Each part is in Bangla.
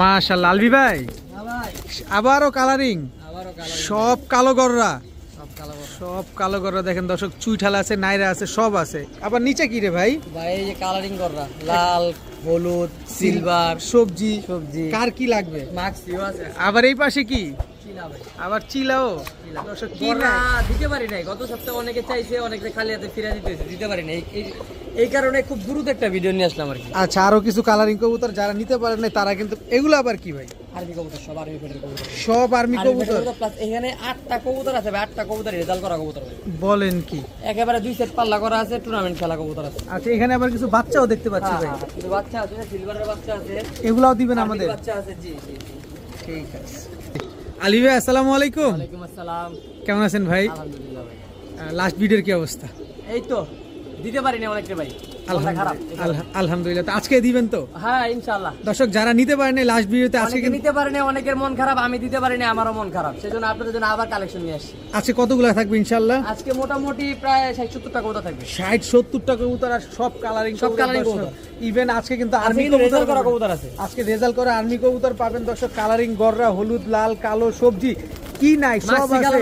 মাশাআল্লাহ আলবি ভাই আবারও কালারিং সব কালো গররা সব কালো গররা দেখেন দর্শক চুইঠালা আছে নাইরা আছে সব আছে আবার নিচে কি রে ভাই ভাই এই যে কালারিং গররা লাল হলুদ সিলভার সবজি সবজি কার কি লাগবে মাক্সিও আছে আবার এই পাশে কি চিলা ভাই আবার চিলাও দর্শক কি না দিতে পারি নাই গত সপ্তাহে অনেকে চাইছে অনেকে খালি হাতে ফিরে দিতে পারি নাই এই কারণে খুব দ্রুত একটা ভিডিও নিয়ে আসলাম আর কি। আচ্ছা আরো কিছু কালারিং কবুতর যারা নিতে পারেন না তারা কিন্তু এগুলো আবার কি ভাই আর্মি কবুতর সব আর্মি ফেডারেল কবুতর সব আর্মি কবুতর প্লাস এখানে 8টা কবুতর আছে ভাই 8টা কবুতর রেজাল্ট করা কবুতর ভাই বলেন কি একেবারে 2 সেট পাল্লা করা আছে টুর্নামেন্ট খেলা কবুতর আছে। আচ্ছা এখানে আবার কিছু বাচ্চাও দেখতে পাচ্ছি ভাই কিন্তু বাচ্চা আছে সিলভারের বাচ্চা আছে এগুলাও দিবেন আমাদের বাচ্চা আছে জি জি ঠিক আছে আলী ভাই আসসালামু আলাইকুম ওয়ালাইকুম আসসালাম কেমন আছেন ভাই আলহামদুলিল্লাহ ভাই লাস্ট ভিডিওর কি অবস্থা এই তো দিতে পারি না অনেকটা ভাই খারাপ আলহামদুলিল্লাহ তো আজকে দিবেন তো হ্যাঁ ইনশাআল্লাহ দর্শক যারা নিতে পারেন লাস্ট ভিডিওতে আজকে অনেকে নিতে পারে না অনেকের মন খারাপ আমি দিতে পারি না আমারও মন খারাপ সেজন্য আপনাদের জন্য আবার কালেকশন নিয়ে আসছি আজকে কতগুলো থাকবে ইনশাআল্লাহ আজকে মোটামুটি প্রায় 60-70 টাকা কবুতর থাকবে 60-70 টাকা কবুতর আর সব কালারিং কবুতর ইভেন আজকে কিন্তু আর্মি রেজাল্ট করা কবুতর আছে আজকে রেজাল্ট করা আর্মি কবুতর পাবেন দর্শক কালারিং গররা হলুদ লাল কালো সবজি কি নাই সব আছে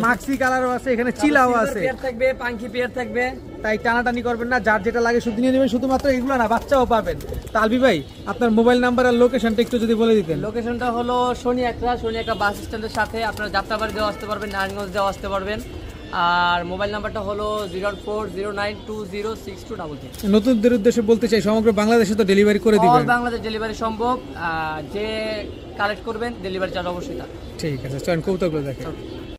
মাক্সি কালারও আছে এখানে চিলাও আছে পেয়ার থাকবে পাঙ্কি পেয়ার থাকবে তাই টানাটানি করবেন না যার যেটা লাগে শুধু নিয়ে নেবেন শুধুমাত্র এগুলো না বাচ্চাও পাবেন তালবি ভাই আপনার মোবাইল নাম্বার আর লোকেশনটা একটু যদি বলে দিতেন লোকেশনটা হলো শনি একটা বাস স্ট্যান্ডের সাথে আপনারা যাত্রাবাড়ি দেওয়া আসতে পারবেন নারায়ণগঞ্জ দেওয়া আসতে পারবেন আর মোবাইল নাম্বারটা হলো 0409206233। নতুনদের উদ্দেশ্যে বলতে চাই সমগ্র বাংলাদেশে তো ডেলিভারি করে দিবেন বাংলাদেশ ডেলিভারি সম্ভব যে কালেক্ট করবেন ডেলিভারি চার্জ অবশ্যই থাকে ঠিক আছে চয়ন কবুতরগুলো দেখেন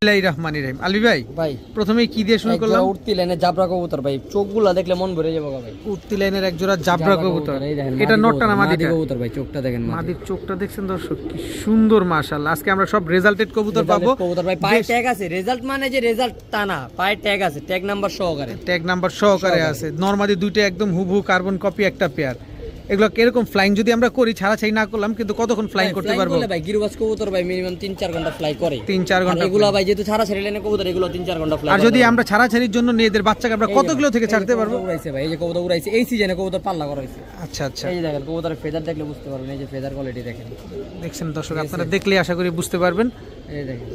বিসমিল্লাহির রহমানির রহিম আলবি ভাই ভাই প্রথমেই কি দিয়ে শুরু করলাম উঠতি লাইনে জাবরা কবুতর ভাই চোখগুলো দেখলে মন ভরে যাবে ভাই উঠতি লাইনের এক জোড়া জাবরা কবুতর এটা নটটা না মাদি কবুতর ভাই চোখটা দেখেন মাদির চোখটা দেখছেন দর্শক কি সুন্দর মাশাআল্লাহ আজকে আমরা সব রেজাল্টেড কবুতর পাবো কবুতর ভাই পায়ে ট্যাগ আছে রেজাল্ট মানে যে রেজাল্ট তা না পায়ে ট্যাগ আছে ট্যাগ নাম্বার সহকারে আছে নরমালি দুইটা একদম হুবহু কার্বন কপি একটা পেয়ার এগুলো কিরকম ফ্লাইং যদি আমরা করি ছাড়াছাড়ি না করলাম কিন্তু কতক্ষণ ফ্লাইং করতে পারবো ভাই গিরবাজ কবুতর ভাই মিনিমাম 3-4 ঘন্টা ফ্লাই করে 3-4 ঘন্টা এগুলো ভাই যেহেতু ছাড়াছাড়ি লাইনে কবুতর এগুলো 3-4 ঘন্টা ফ্লাই আর যদি আমরা ছাড়াছাড়ির জন্য নিজেদের বাচ্চাকে আমরা কত কিলো থেকে ছাড়তে পারবো উড়াইছে ভাই এই যে কবুতর উড়াইছে এই সিজনে কবুতর পাল্লা করা হইছে আচ্ছা আচ্ছা এই যে দেখেন কবুতরের ফেদার দেখলে বুঝতে পারবেন এই যে ফেদার কোয়ালিটি দেখেন দেখছেন দর্শক আপনারা দেখলে আশা করি বুঝতে পারবেন এই দেখেন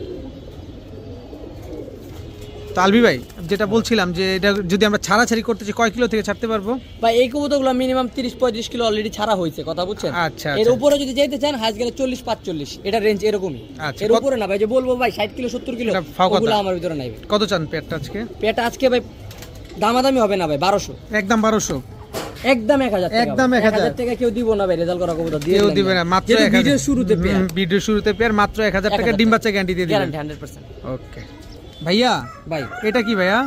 তালবি ভাই যেটা বলছিলাম যে এটা যদি আমরা ছাড়াছাড়ি করতে চাই কয় কিলো থেকে ছাড়তে পারবো ভাই এই কবুতরগুলো মিনিমাম 30-35 কিলো অলরেডি ছাড়া হয়েছে কথা বুঝছেন আচ্ছা এর উপরে যদি যেতে চান হাইস গেলে 40-45 এটা রেঞ্জ এরকমই এর উপরে না ভাই যে বলবো ভাই 60 কিলো 70 কিলো ওগুলো আমার ভিতরে নাই কত চান পেটটা আজকে পেটা আজকে ভাই দামাদামি হবে না ভাই 1200 একদম 1200 একদম 1000 টাকা কেউ দিব না ভাই রেজাল্ট করা কবুতর দিয়ে কেউ দিবে না মাত্র 1000 ভিডিও শুরুতে পেয়ার মাত্র 1000 টাকা ডিম বাচ্চা গ্যারান্টি দিয়ে দিবেন গ্যারান্টি 100%। ওকে ভাইয়া ভাই এটা কি ভাইয়া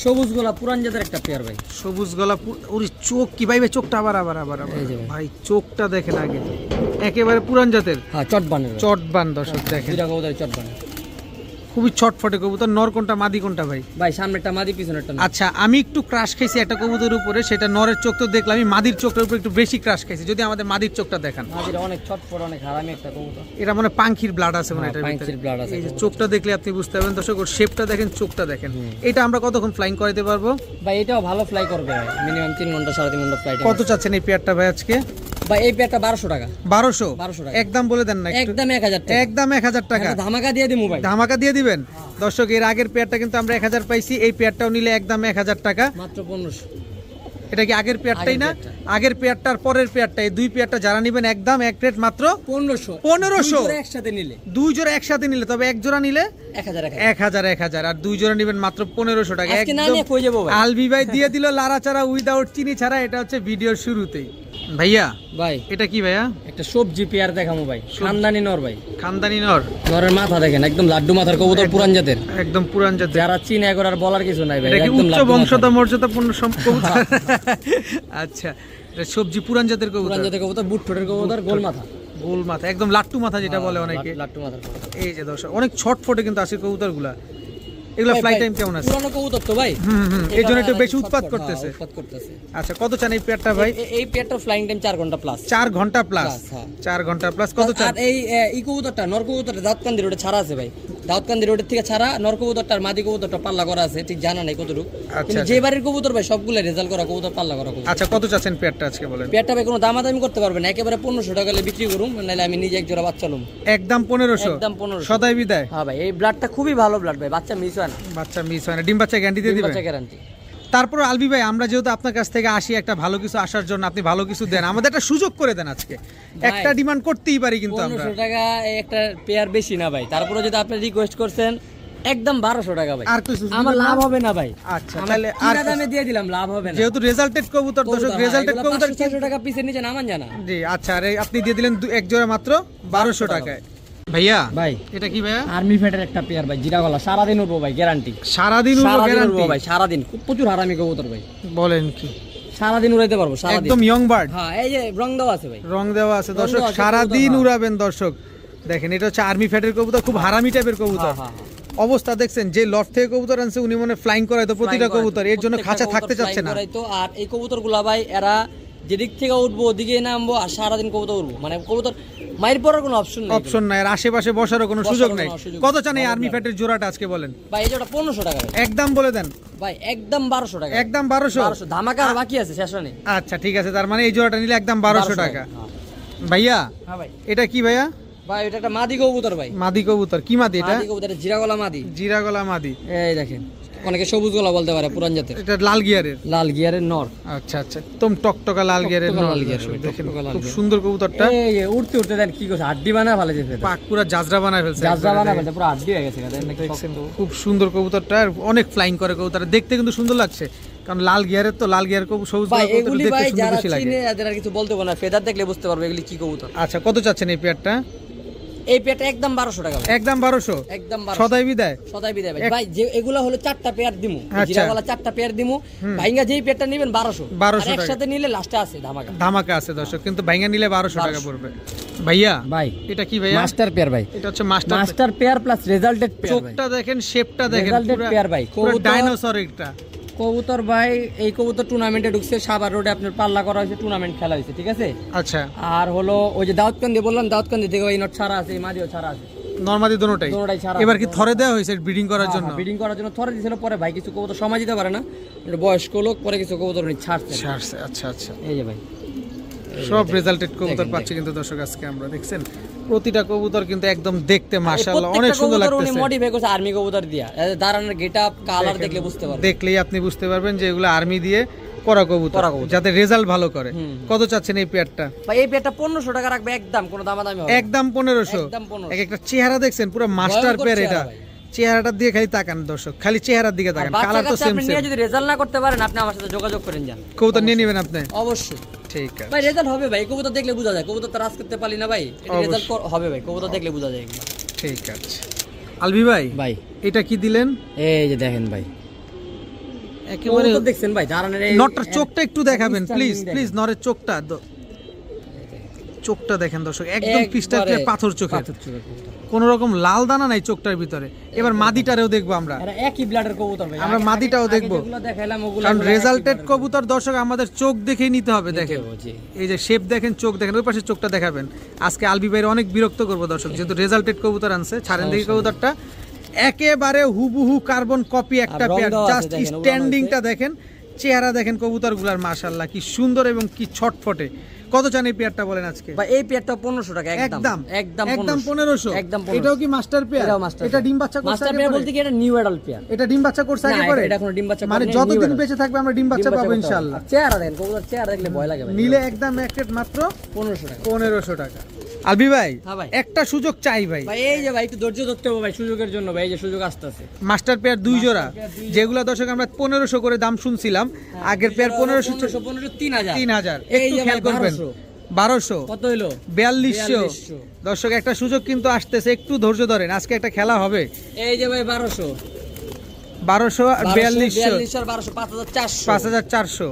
সবুজ গোলা পুরান জাতের একটা পেয়ার ভাই সবুজ গলা ওর চোখ কি ভাই চোখটা আবার ভাই চোখটা দেখেন আগে একেবারে পুরান জাতের হ্যাঁ চটবান দর্শক দেখেন দুইটা কবুতর চটবান খুবই ছটফটে কবুতর নর কোনটা মাদি কোনটা ভাই ভাই সামনেরটা মাদি পিছনেরটা না আচ্ছা আমি একটু ক্রাশ খাইছি একটা কবুতরের উপরে সেটা নরের চোখ তো দেখলাম আমি মাদির চোখটার উপরে একটু বেশি ক্রাশ খাইছি যদি আমাদের মাদির চোখটা দেখান মাদির অনেক ছটফট অনেক হারামি একটা কবুতর এটা মানে পাঙ্খির ব্লাড আছে মানে এটার ভিতরে পাঙ্খির ব্লাড আছে এই যে চোখটা দেখলে আপনি বুঝতে পারবেন দর্শক ওর শেপটা দেখেন চোখটা দেখেন এটা আমরা কতক্ষণ ফ্লাইং করাতে পারবো ভাই এটাও ভালো ফ্লাই করবে ভাই মিনিমাম 3 ঘন্টা 3.5 ঘন্টা ফ্লাইট কত চাচ্ছেন এই পেয়ারটা ভাই আজকে ভাই এই পেয়ারটা 1200 টাকা 1200 টাকা একদম বলে দেন না একদম 1000 টাকা একদম 1000 টাকা ধামাকা দিয়ে দিমু ভাই ধামাকা দিয়ে দিবেন দর্শক এর আগের পেয়ারটা কিন্তু আমরা 1000 পাইছি এই পেয়ারটাও নিলে একদম 1000 টাকা মাত্র 1500 এটা কি আগের পেয়ারটাই না আগের পেয়ারটার পরের পেয়ারটা এই দুই পেয়ারটা যারা নেবেন একদম এক রেট মাত্র 1500 একসাথে নিলে দুই জোড়া একসাথে নিলে তবে এক জোড়া নিলে 1000 আর দুই জোড়া নেবেন মাত্র 1500 টাকা একদম আলবি ভাই দিয়ে দিল লাড়াচাড়া উইদাউট চিনি ছাড়া এটা হচ্ছে ভিডিওর শুরুতেই ভাইয়া ভাই এটা কি ভাইয়া একটা সবজি পেয়ার দেখামু ভাই খানদানি নর ভাই খানদানি নর নরের মাথা দেখেন একদম লাড্ডু মাথার কবুতর পুরান জাতের একদম পুরান জাতের যারা চিন একবার আর বলার কিছু নাই ভাই একদম উচ্চ বংশধর মর্যাদাপূর্ণ কবুতর আচ্ছা এটা সবজি পুরান জাতের কবুতর বুট ঠোঁটের কবুতর গোল মাথা একদম লাট্টু মাথা যেটা বলে অনেকে লাড্ডু মাথার এই যে দর্শক অনেক ছটফটে কিন্তু আসে কবুতরগুলা এগুলা ফ্লাই টাইম কেমন আছে পুরানো কবুতর তো ভাই এই জন্য একটু বেশি উৎপাত করতেছে আচ্ছা কত চান এই পেয়ারটা ভাই এই পেয়ারটা ফ্লাইং টাইম 4 ঘন্টা প্লাস 4 ঘন্টা প্লাস 4 ঘন্টা প্লাস কত চান আর এই কবুতরটা নর কবুতরটা দাঁত কান্দির ওটা ছাড়া আছে ভাই দাউদকান্দি রোডের থেকে ছাড়া নর কবুতরটা আর মাদি কবুতরটা পাল্লা করা আছে, ঠিক জানা নাই কতটুকু, আচ্ছা, কিন্তু যে বাড়ির কবুতর ভাই সবগুলো রেজাল্ট করা কবুতর, পাল্লা করা কবুতর। আচ্ছা, কত চাচ্ছেন পেয়ারটা আজকে বলেন? পেয়ারটা ভাই কোনো দামাদামি করতে পারবেন না, একেবারে 1500 টাকা হলে বিক্রি করুম, নাহলে আমি নিজে এক জোড়া বাচ্চা লুম। একদম 1500? একদম 1500 সদাই বিদায়? হ্যাঁ ভাই, এই ব্লাডটা খুবই ভালো ব্লাড ভাই, বাচ্চা মিস হয় না, বাচ্চা মিস হয় না, ডিম বাচ্চা গ্যারান্টি দিয়ে দিবেন? বাচ্চা গ্যারান্টি। তারপর আলবি ভাই, আমরা যেহেতু আপনার কাছ থেকে আসি একটা ভালো কিছু আসার জন্য, আপনি ভালো কিছু দেন, আমাদের একটা সুযোগ করে দেন আজকে। একটা ডিমান্ড করতেই পারি কিন্তু আমরা। 1500 টাকা একটা পেয়ার বেশি না ভাই, তারপরে যদি আপনি রিকোয়েস্ট করছেন একদম 1200 টাকা ভাই, আর কিছু আমার লাভ হবে না ভাই। আচ্ছা, তাহলে আর দামে দিয়ে দিলাম, লাভ হবে না, যেহেতু রেজাল্টেড কবুতর, দর্শক রেজাল্টেড কবুতর 600 টাকা পিসের নিচে নামান জানা। জি আচ্ছা, আরে আপনি দিয়ে দিলেন এক জোড়া মাত্র 1200 টাকায়। ভাইয়া ভাই এটা কি ভাইয়া? আর্মি ফ্যাটের একটা পেয়ার ভাই, জিরা গলা, সারাদিন উঠবো ভাই, গ্যারান্টি। সারাদিন উঠবো ভাই, সারাদিন, প্রচুর হারামি কবুতর ভাই। বলেন কি? সারাদিন উড়াইতে পারবো, সারাদিন একদম ইয়ং বার্ড। হ্যাঁ, এই যে রং দেওয়া আছে ভাই, রং দেওয়া আছে দর্শক, সারাদিন উড়াবেন দর্শক। দেখেন এটা হচ্ছে আর্মি ফ্যাটের কবুতর, খুব হারামি টাইপের কবুতর। অবস্থা দেখছেন, যে লফট থেকে কবুতর আনছে উনি মনে ফ্লাইং করায় তো প্রতিটা কবুতর, এর জন্য খাঁচা থাকতে চাচ্ছে না। আর এই কবুতর গুলা ভাই, এরা যেদিক থেকে উঠবো ওদিকে নামবো, আর সারাদিন কবুতর উঠবো, মানে কবুতর মাইর পড়ার কোনো অপশন নাই, আর আশেপাশে বসারও কোনো সুযোগ নাই। কত চান এই আর্মি ফ্যাটের জোড়াটা আজকে বলেন? ভাই এই জোড়া 1500 টাকা ভাই, একদম বলে দেন ভাই, একদম 1200 টাকা, একদম 1200। ধামাকা আর বাকি আছে, শেষ নেই। আচ্ছা ঠিক আছে, তার মানে এই জোড়াটা নিলে একদম 1200 টাকা। ভাইয়া হ্যাঁ ভাই, এটা কি ভাইয়া? ভাই এটা একটা মাদি কবুতর ভাই, মাদি কবুতর। কি মাদি এটা? মাদি কবুতর, জিরা গলা মাদি। জিরা গলা মাদি, এই দেখেন, অনেকে সবুজ গলা বলতে পারে, পুরান জাতের। এটা লাল গিয়ারের? লাল গিয়ারের নর। আচ্ছা আচ্ছা, একদম টকটকা লাল গিয়ারের নর। দেখেন খুব সুন্দর কবুতরটা। এই উঠতে উঠতে দেন কি করছে, হাড্ডি বানা ফেলেছে, পাক পুরো জাজরা বানায় ফেলছে, জাজরা বানা ফেলছে, পুরো হাড্ডি হয়ে গেছে। দেখছেন খুব সুন্দর কবুতরটা, আর অনেক ফ্লাইং করে কবুতর, দেখতে কিন্তু সুন্দর লাগছে, কারণ লাল গিয়ারের তো, লাল গিয়ার কবুতর সবুজ ভাই, কবুতর এগুলি দেখতে ভাই সুন্দর যারা বেশি লাগে। চিনে এদের আর কিছু বলতে হবে না, ফেদার দেখলে বুঝতে পারবে এগুলি কি কবুতর। আচ্ছা, কত চাচ্ছেন এই পেয়ারটা? এই পেয়ারটা একদম 1200 টাকা ভাই, একদম 1200? একদম 1200। সদাই বিদায়? সদাই বিদায় ভাই। ভাই যে এগুলা হলো 4টা পেয়ার দিমু, আচ্ছা। জিরাওয়ালা 4টা পেয়ার দিমু, ভাইঙ্গা যেই পেয়ারটা নেবেন 1200, 1200 আর টাকা। একসাথে নিলে লাস্টে আছে ধামাকা। ধামাকা আছে দর্শক, কিন্তু ভাইঙ্গা নিলে 1200 টাকা পড়বে। ভাইয়া ভাই এটা কি ভাইয়া? মাস্টার পেয়ার ভাই, এটা হচ্ছে master master pair plus resulted pair. চোখটা দেখেন, শেপটা দেখেন, রেজাল্টেড পেয়ার ভাই, কবুতর ডাইনোসর একটা কবুতর ভাই। এই কবুতর টুর্নামেন্টে ঢুকছে, সাভার রোডে আপনার পাল্লা করা হয়েছে, টুর্নামেন্ট খেলা হয়েছে, ঠিক আছে। আচ্ছা, আর হলো ওই যে দাউদকান্দি বললাম, দাউদকান্দি থেকে ওই নট ছাড়া আছে, এই মাদিও ছাড়া আছে, নরমাদি দোনোটাই। এবার কি থরে দেওয়া হয়েছে ব্রিডিং করার জন্য? ব্রিডিং করার জন্য থরে দিয়েছিল, পরে ভাই কিছু কবুতর সময় দিতে পারে না, এটা বয়স্ক লোক, পরে কিছু কবুতর উনি ছাড়ছে। আচ্ছা আচ্ছা, এই যে ভাই সব রেজাল্টেড কবুতর পাচ্ছি কিন্তু দর্শক আজকে আমরা, দেখছেন প্রতিটা কবুতর কিন্তু একদম দেখতে মাশাআল্লাহ অনেক সুন্দর লাগতেছে। উনি মডিফাই করছে আর্মি কবুতর দিয়া, দাঁড়ানোর গেটআপ কালার দেখলে বুঝতে পারবেন, দেখলেই আপনি বুঝতে পারবেন যে এগুলো আর্মি দিয়ে করা কবুতর, যাতে রেজাল্ট ভালো করে। কত চাচ্ছেন এই পেয়ারটা? ভাই এই পেয়ারটা 1500 টাকা রাখবে, একদম কোনো দামাদামি হবে না, একদম 1500। এক একটা চেহারা দেখছেন, পুরো মাস্টার পেয়ার এটা, চেহারাটা দিয়ে খালি তাকান দর্শক, খালি চেহারার দিকে তাকান, কালার তো সেম আপনি নিয়ে যদি রেজাল্ট না করতে পারেন, আপনি আমার সাথে যোগাযোগ করেন, যান কবুতর নিয়ে নেবেন আপনি, অবশ্যই। ঠিক আছে ভাই, রেজাল্ট হবে ভাই, কবুতর দেখলে বোঝা যায়, কবুতর তো রাজ করতে পারি না ভাই, এটা রেজাল্ট হবে ভাই, কবুতর দেখলে বোঝা যায়। ঠিক আছে আলবি ভাই, ভাই এটা কি দিলেন? এই যে দেখেন ভাই, একেবারে কবুতর দেখছেন ভাই, দাঁড়ানোর এই নটটার চোখটা একটু দেখাবেন প্লিজ, প্লিজ নরের চোখটা, চোখটা দেখেন দর্শক, একদম ক্রিস্টাল ক্লিয়ার পাথর চোখের, কোন রকম লাল দানা নাই চোখটার ভিতরে। এবার মাদিটারেও দেখবো আমরা, একই ব্লাডের কবুতর ভাই, আমরা মাদিটাও দেখবো, কারণ রেজাল্টেড কবুতর দর্শক আমাদের চোখ দেখেই নিতে হবে। দেখেন এই যে শেপ দেখেন, চোখ দেখেন, ওই পাশে চোখটা দেখাবেন। আজকে আলবি ভাইয়ের অনেক বিরক্ত করবো দর্শক, যেহেতু রেজাল্টেড কবুতর আনছে। ছাড়েন দেখি কবুতরটা, একেবারে হুবহু কার্বন কপি একটা পেয়ার, জাস্ট স্ট্যান্ডিংটা দেখেন, চেহারা দেখেন কবুতরগুলার, মাশাআল্লাহ কি সুন্দর এবং কি ছটফটে। কত চান এই পেয়ারটা বলেন আজকে? ভাই এই পেয়ারটা 1500 টাকা, একদম একদম 1500। একদম এটাও কি মাস্টার পেয়ার? এটা ডিম বাচ্চা করছে? মাস্টার পেয়ার বলতে কি এটা নিউ অ্যাডাল্ট পেয়ার? এটা ডিম বাচ্চা করছে আগে পরে? এটা কোনো ডিম বাচ্চা করে মানে যতদিন বেঁচে থাকবে আমরা ডিম বাচ্চা পাবো ইনশাআল্লাহ। চেহারা দেখেন, কবুতর চেহারা দেখলে ভয় লাগে ভাই। নিলে একদম এক রেট মাত্র 1500 টাকা। 1500 টাকা। আলবি ভাই, হ্যাঁ ভাই, একটা সুযোগ চাই ভাই। ভাই এই যে ভাই একটু ধৈর্য ধরতে হবে ভাই, সুযোগের জন্য ভাই, এই যে সুযোগ আসতেছে। মাস্টার পেয়ার দুই জোড়া, যেগুলা দর্শক আমরা 1500 করে দাম শুনছিলাম, আগের পেয়ার 1500 3000। একটু খেয়াল করবেন, 1200 কত হলো? 4200। দর্শক একটা সুযোগ কিন্তু আসতেছে, একটু ধৈর্য ধরেন, আজকে একটা খেলা হবে। এই যে ভাই 1200 আর 4200 আর 1200 5400 5400,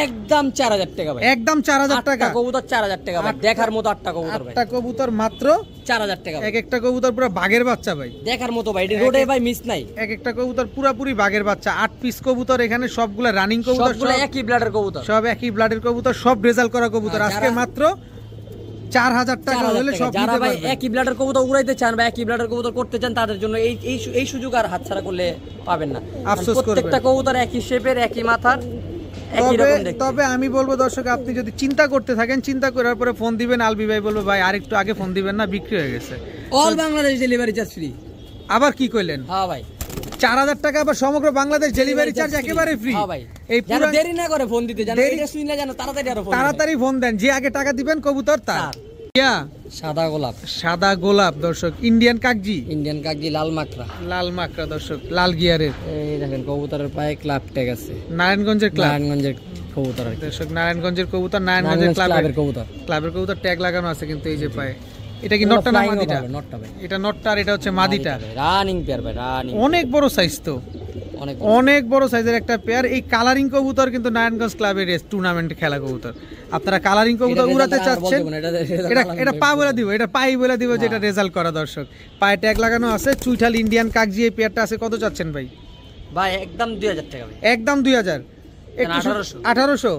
একদম 4000 টাকা ভাই, একদম 4000 টাকা। কবুতর 4000 টাকা ভাই, দেখার মতো 8টা কবুতর ভাই, 8টা কবুতর মাত্র 4000 টাকা। এক একটা কবুতর পুরো বাঘের বাচ্চা ভাই, দেখার মতো ভাই, রোডে ভাই মিস নাই। এক একটা কবুতর পুরাপুরি বাঘের বাচ্চা। 8 পিস কবুতর এখানে, সবগুলা রানিং কবুতর, সবগুলো একই ব্লাডের কবুতর, সব একই ব্লাডের কবুতর, সব রেজাল্ট করা কবুতর। আজকে মাত্র 4000 টাকা 4000 হলে টাকা। সব যারা নিতে ভাই পারবেন। একই ব্লাডের কবুতর উড়াইতে চান বা একই ব্লাডের কবুতর করতে চান তাদের জন্য এই সুযোগ আর হাতছাড়া করলে পাবেন না। আফসোস করবেন। প্রত্যেকটা কবুতর একই শেপের, একই মাথার, একই তবে রকম দেখতে। তবে আমি বলবো দর্শক, আপনি যদি চিন্তা করতে থাকেন, চিন্তা করার পরে ফোন দিবেন, আলবি ভাই বলবো ভাই আরেকটু আগে ফোন দিবেন না, বিক্রি হয়ে গেছে। All Bangladesh delivery charge free. আবার কি কইলেন? হ্যাঁ ভাই, 4000 টাকা আবার সমগ্র বাংলাদেশ ডেলিভারি চার্জ একেবারে ফ্রি। হ্যাঁ ভাই, এই যেন পুরো দেরি না করে ফোন দিতে, যেন দেরি- এটা শুনলে যেন তাড়াতাড়ি আরো ফোন তাড়াতাড়ি ফোন দেন, যে আগে টাকা দিবেন কবুতর তার। তার। ইয়া সাদা গোলাপ, সাদা গোলাপ দর্শক, ইন্ডিয়ান কাকজি, ইন্ডিয়ান কাকজি, লাল মাকড়া। লাল মাকড়া দর্শক, লাল গিয়ারের, এই দেখেন কবুতরের পায়ে ক্লাব ট্যাগ আছে, নারায়ণগঞ্জের ক্লাব নারায়ণগঞ্জের কবুতর আর কি। দর্শক, নারায়ণগঞ্জের কবুতর, নারায়ণগঞ্জের নারায়ণগঞ্জ ক্লাবের ক্লাবের কবুতর। ক্লাবের কবুতর ট্যাগ লাগানো আছে কিন্তু এই যে পায়ে। এটা কি নটটা না মাদিটা? নটটা ভাই, এটা নটটা আর এটা হচ্ছে মাদিটা। রানিং পেয়ার ভাই, রানিং অনেক বড় সাইজ তো, অনেক। অনেক বড় সাইজের একটা পেয়ার। এই কালারিং কবুতর কিন্তু নারায়ণগঞ্জ ক্লাবের টুর্নামেন্টে খেলা কবুতর। আপনারা কালারিং কবুতর এটা উড়াতে result আর চাচ্ছেন, বলতে কোনো, এটা এটা পা বলে দিব, এটা পাই বলে দিব যে এটা রেজাল্ট করা দর্শক। পায়ে ট্যাগ লাগানো আছে, চুইঠাল ইন্ডিয়ান কাকজি এই পেয়ারটা আছে। কত চাচ্ছেন ভাই? ভাই একদম 2000 টাকা ভাই, একদম 2000, একটু 1800 1800,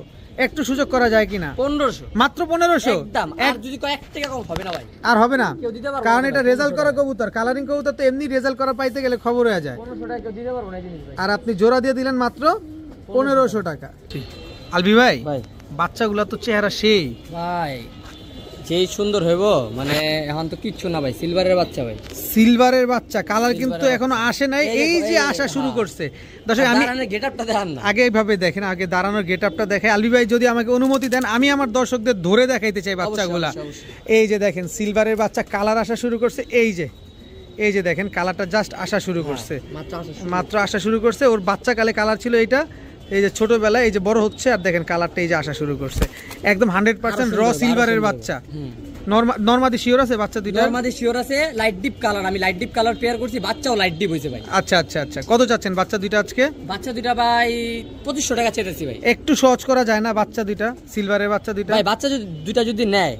একটু সুযোগ করা যায় কিনা? 1500 মাত্র 1500 একদম। আর যদি কয় 1 টাকা কম হবে না ভাই, আর হবে না, কেউ দিতে পারবে কারণ না এটা ভাই, রেজাল্ট করা কবুতর। কালারিং কবুতর তো এমনি রেজাল্ট করা পাইতে গেলে খবর হয়ে যায়। 1500 টাকা কেউ দিতে পারবে না এই জিনিস ভাই। আর আপনি জোড়া দিয়ে দিলেন মাত্র 1500 টাকা। আলবি ভাই, ভাই বাচ্চাগুলা তো চেহারা সেই, ভাই যেই সুন্দর হইব, মানে এখন তো কিচ্ছু না ভাই, সিলভারের বাচ্চা ভাই, সিলভারের বাচ্চা। কালার কিন্তু সিলভারের এখনো আসে নাই, এই এই দেখো, যে এই আসা দেখো, শুরু হ্যাঁ। করছে দর্শক। আমি গেটআপটা দেখান না। আগে এইভাবে দেখেন, আগে দাঁড়ানোর গেটআপটা দেখাই। আলবি ভাই যদি আমাকে অনুমতি দেন, আমি আমার দর্শকদের ধরে দেখাইতে চাই বাচ্চাগুলা। অবশ্যই, অবশ্যই। এই যে দেখেন সিলভারের বাচ্চা, কালার আসা শুরু করছে। এই যে দেখেন কালারটা জাস্ট আসা শুরু করছে, মাত্র আসা শুরু। মাত্র আসা শুরু করছে। ওর বাচ্চা কালে কালার ছিল এইটা, এই যে ছোটবেলায়, এই যে বড় হচ্ছে আর দেখেন কালারটা এই যে আসা শুরু করছে। একদম 100% র সিলভারের বাচ্চা। নরমাদি শিওর আছে বাচ্চা দুইটা? নরমাদি শিওর আছে, লাইট ডিপ কালার, আমি লাইট ডিপ কালার পেয়ার করছি, বাচ্চাও লাইট ডিপ হইছে ভাই। আচ্ছা আচ্ছা আচ্ছা, কত চাচ্ছেন বাচ্চা দুইটা আজকে? বাচ্চা দুইটা ভাই 2500 টাকা ছেড়েছি ভাই। একটু সহজ করা যায় না বাচ্চা দুইটা, সিলভারের বাচ্চা দুইটা? ভাই বাচ্চা দুইটা যদি নেয়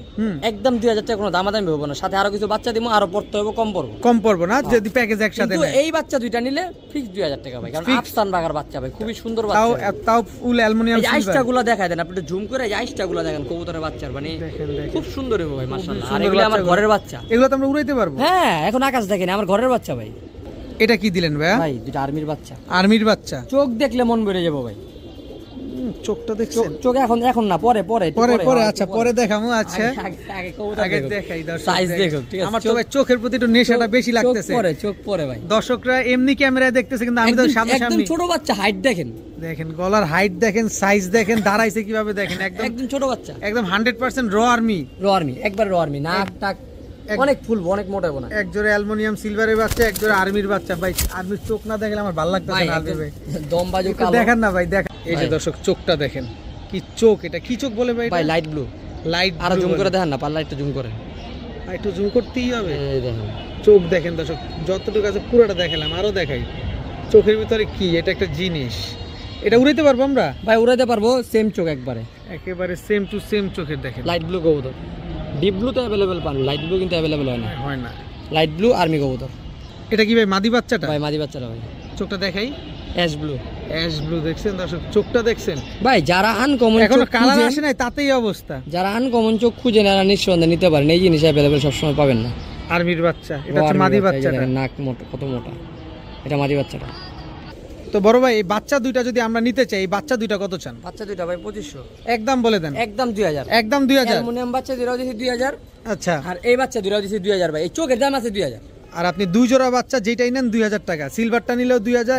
একদম 2000 টাকা, কোনো দামাদামি হবে না, সাথে আরো কিছু বাচ্চা দিব, আরো পড়তে হবে, কম পড়বো। কম পড়বো না যদি প্যাকেজ একসাথে কিন্তু নেয়? এই বাচ্চা দুইটা নিলে ফিক্স 2000 টাকা ভাই, কারণ Fix? আফসান বাগার বাচ্চা ভাই, খুবই সুন্দর তাও বাচ্চা। তাও ফুল অ্যালুমিনিয়াম এই আইসটা সিলভার। গুলো দেখায় দেন, আপনি একটু জুম করে এই আইসটা গুলো দেখেন কবুতরের বাচ্চার, মানে দেখেন, দেখেন। খুব সুন্দর হবে ভাই, মাশাআল্লাহ। আর সুন্দর এগুলো আমার বাচ্চাগুলো। ঘরের বাচ্চা। এগুলো তো আমরা উড়াইতে পারবো? হ্যাঁ, এখন আকাশ দেখেন, আমার ঘরের বাচ্চা ভাই। এটা কি দিলেন ভাইয়া? ভাই দুইটা আর্মির বাচ্চা, আর্মির বাচ্চা। চোখ দেখলে মন বেড়ে যাবো ভাই। চোখটা দেখছেন? চোখ এখন না, পরে পরে একটু পরে পরে, হ্যাঁ, আচ্ছা একটু পরে দেখামু। আচ্ছা আগে কবুতর আগে দেখো। দেখাই দর্শক, সাইজ দেখেন। দেখো, ঠিক আছে? আমার তো ভাই চোখের প্রতি একটু নেশাটা বেশি লাগতেছে। চোখ পরে ভাই, দর্শকরা এমনি ক্যামেরায় দেখতেছে কিন্তু আমি তো একদম সামনে একদম সামনে। ছোট বাচ্চা, হাইট দেখেন, দেখেন গলার হাইট দেখেন, সাইজ দেখেন, দাঁড়াইছে কিভাবে দেখেন, একদম একদম ছোট বাচ্চা, একদম 100% র আর্মি। র আর্মি, একবার র আর্মি, নাক টাক অনেক ফুলবো, অনেক মোটা হবে না। এক জোড়া অ্যালুমিনিয়াম সিলভারের বাচ্চা, এক জোড়া আর্মির বাচ্চা। ভাই আর্মির চোখ না দেখলে আমার ভালো লাগতেছে ভাই না আলবি ভাই। দম বাজু একটু কালো দেখেন না ভাই, দেখেন। এই যে ভাই। দর্শক চোখটা দেখেন, কি চোখ, এটা কি চোখ বলে ভাই? ভাই, লাইট ব্লু। লাইট আর জুম করে দেখেন না, পারলে একটু জুম করে, একটু জুম করতেই হবে। এই দেখেন চোখ দেখেন দর্শক, যতটুকু আছে পুরোটা দেখালাম, আরো দেখাই। চোখের ভিতরে কি, এটা একটা জিনিস। এটা উড়াইতে পারবো আমরা ভাই, উড়াইতে পারবো, সেম চোখ একবারে, একেবারে সেম টু সেম চোখের। দেখেন লাইট ব্লু কবুতর। ডিপ ব্লু তো অ্যাভেলেবেল পান, লাইট ব্লু কিন্তু অ্যাভেলেবেল হয় না। হয় না। লাইট ব্লু আর্মি কবুতর এটা কি ভাই মাদি বাচ্চাটা? ভাই, মাদি বাচ্চারা ভাই, চোখটা দেখাই, অ্যাশ ব্লু। অ্যাশ ব্লু দেখছেন দর্শক, চোখটা দেখছেন? ভাই যারা আনকমন এখনো চোখ কালার খুঁজেন, আসে নাই তাতেই অবস্থা। যারা আনকমন চোখ খুঁজেন এরা নিঃসন্দেহে নিতে পারেন, এই জিনিস অ্যাভেলেবেল সবসময় পাবেন না। আর্মির বাচ্চা, এটা হচ্ছে আর্মি মাদি বাচ্চা, এই যে বাচ্চাটা। দেখেন নাক মোটা, কত মোটা, এটা মাদি বাচ্চাটা। তো বড় ভাই এই বাচ্চা দুইটা যদি আমরা নিতে চাই, এই বাচ্চা দুইটা কত চান? বাচ্চা দুইটা ভাই 2500, একদম বলে দেন। একদম 2000, একদম 2000। অ্যালুমিনিয়াম বাচ্চা দুইটাও দিছি 2000, আচ্ছা, আর এই বাচ্চা দুইটাও দিছি 2000 ভাই, এই চোখের দাম আছে 2000। আর আপনি দুই জোড়া বাচ্চা যেটাই নেন 2000 টাকা, সিলভারটা নিলেও 2000,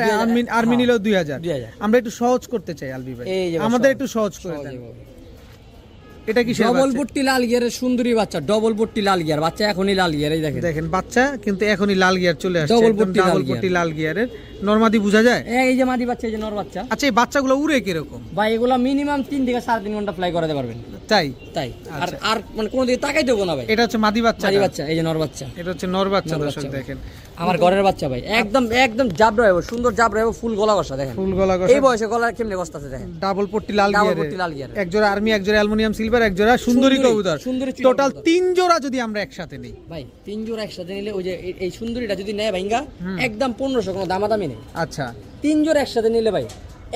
আর্মি নিলেও 2000। 2000। আমরা একটু সহজ করতে চাই আলবি ভাই, এই যে ভাই, আমাদের সহজ, একটু সহজ করে সহজে দেন। ভাবে। এটা কি ডবল পট্টি লাল গিয়ারের সুন্দরী বাচ্চা, ডবল পট্টি লাল গিয়ার বাচ্চা, এখনই লাল গিয়ার, এই দেখেন দেখেন বাচ্চা কিন্তু এখনই লাল গিয়ার চলে আসছে, Double একদম পট্টি লাল ডাবল গিয়ার। পট্টি লাল গিয়ারের। নরমাদি বোঝা যায়? এই যে মাদি বাচ্চা, এই যে নর বাচ্চা। আচ্ছা এই বাচ্চাগুলো উড়ে কিরকম ভাই এগুলো মিনিমাম 3 থেকে 3.5 ঘন্টা ফ্লাই করাতে পারবেন, তাই? তাই। আর আচ্ছা। আর মানে কোনো দিকে তাকাই দেবো না ভাই। এটা হচ্ছে মাদি বাচ্চা, মাদি বাচ্চা, এই যে নর বাচ্চা, এটা হচ্ছে নর বাচ্চা নর দর্শক বাচ্চা। দেখেন। আমার ঘরের বাচ্চা ভাই, একদম একদম জাবরা হবে, সুন্দর জাবরা হবে, ফুল গলা কষা দেখেন, ফুল গলা এই বয়সে গলা কেমনে কষতাছে দেখেন, ডাবল পট্টি লাল ডাবল গিয়ারের, পট্টি লাল গিয়ারের। এক জোড়া আর্মি, এক জোড়া অ্যালুমিনিয়াম সিলভার, এক জোড়া সুন্দরী কবুতর, সুন্দরী চিলা টোটাল কবুতর। 3 জোড়া যদি আমরা একসাথে নিই। ভাই 3 জোড়া একসাথে নিলে ওই যে এই সুন্দরীটা যদি নেয় ভাইঙ্গা, একদম 1500, কোনো দামাদামি নেই। আচ্ছা 3 জোড়া একসাথে নিলে ভাই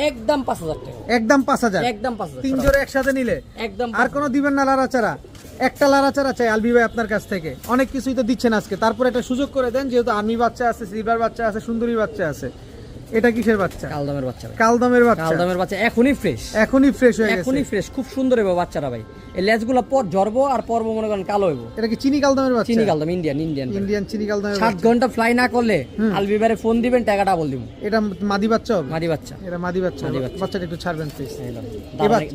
একদম 5000 টাকা, একদম 5000, একদম 5000 তিন জোড়া একসাথে নিলে একদম আর কোনো দিবেন না লাড়াচাড়া? একটা লাড়াচাড়া চাই আলবি ভাই আপনার কাছ থেকে, অনেক কিছুই তো দিচ্ছেন আজকে, তারপর একটা সুযোগ করে দেন, যেহেতু আর্মি বাচ্চা আছে, সিলভার বাচ্চা আছে, সুন্দরী বাচ্চা আছে। এটা কিসের বাচ্চা? কালদমের বাচ্চা ভাই, কালদমের বাচ্চা। কালদমের বাচ্চা এখনই ফ্রেশ, এখনই ফ্রেশ হয়ে গেছে। এখনই ফ্রেশ, খুব সুন্দর হবে বাচ্চারা ভাই। এই লেজগুলো পর ঝরবো আর পরবো মনে করেন কালো হইব। এটা কি চিনি কালদমের বাচ্চা? চিনি কালদম, ইন্ডিয়ান ইন্ডিয়ান ইন্ডিয়ান চিনি কালদমের 7 বাচ্চা। ঘন্টা ফ্লাই না করলে আলবি ভাইরে ফোন দিবেন, টাকা ডাবল দিব। এটা মাদি বাচ্চা হবে? মাদি বাচ্চা, এটা মাদি বাচ্চা। মাদি বাচ্চা। বাচ্চাটা একটু ছাড়বেন প্লিজ।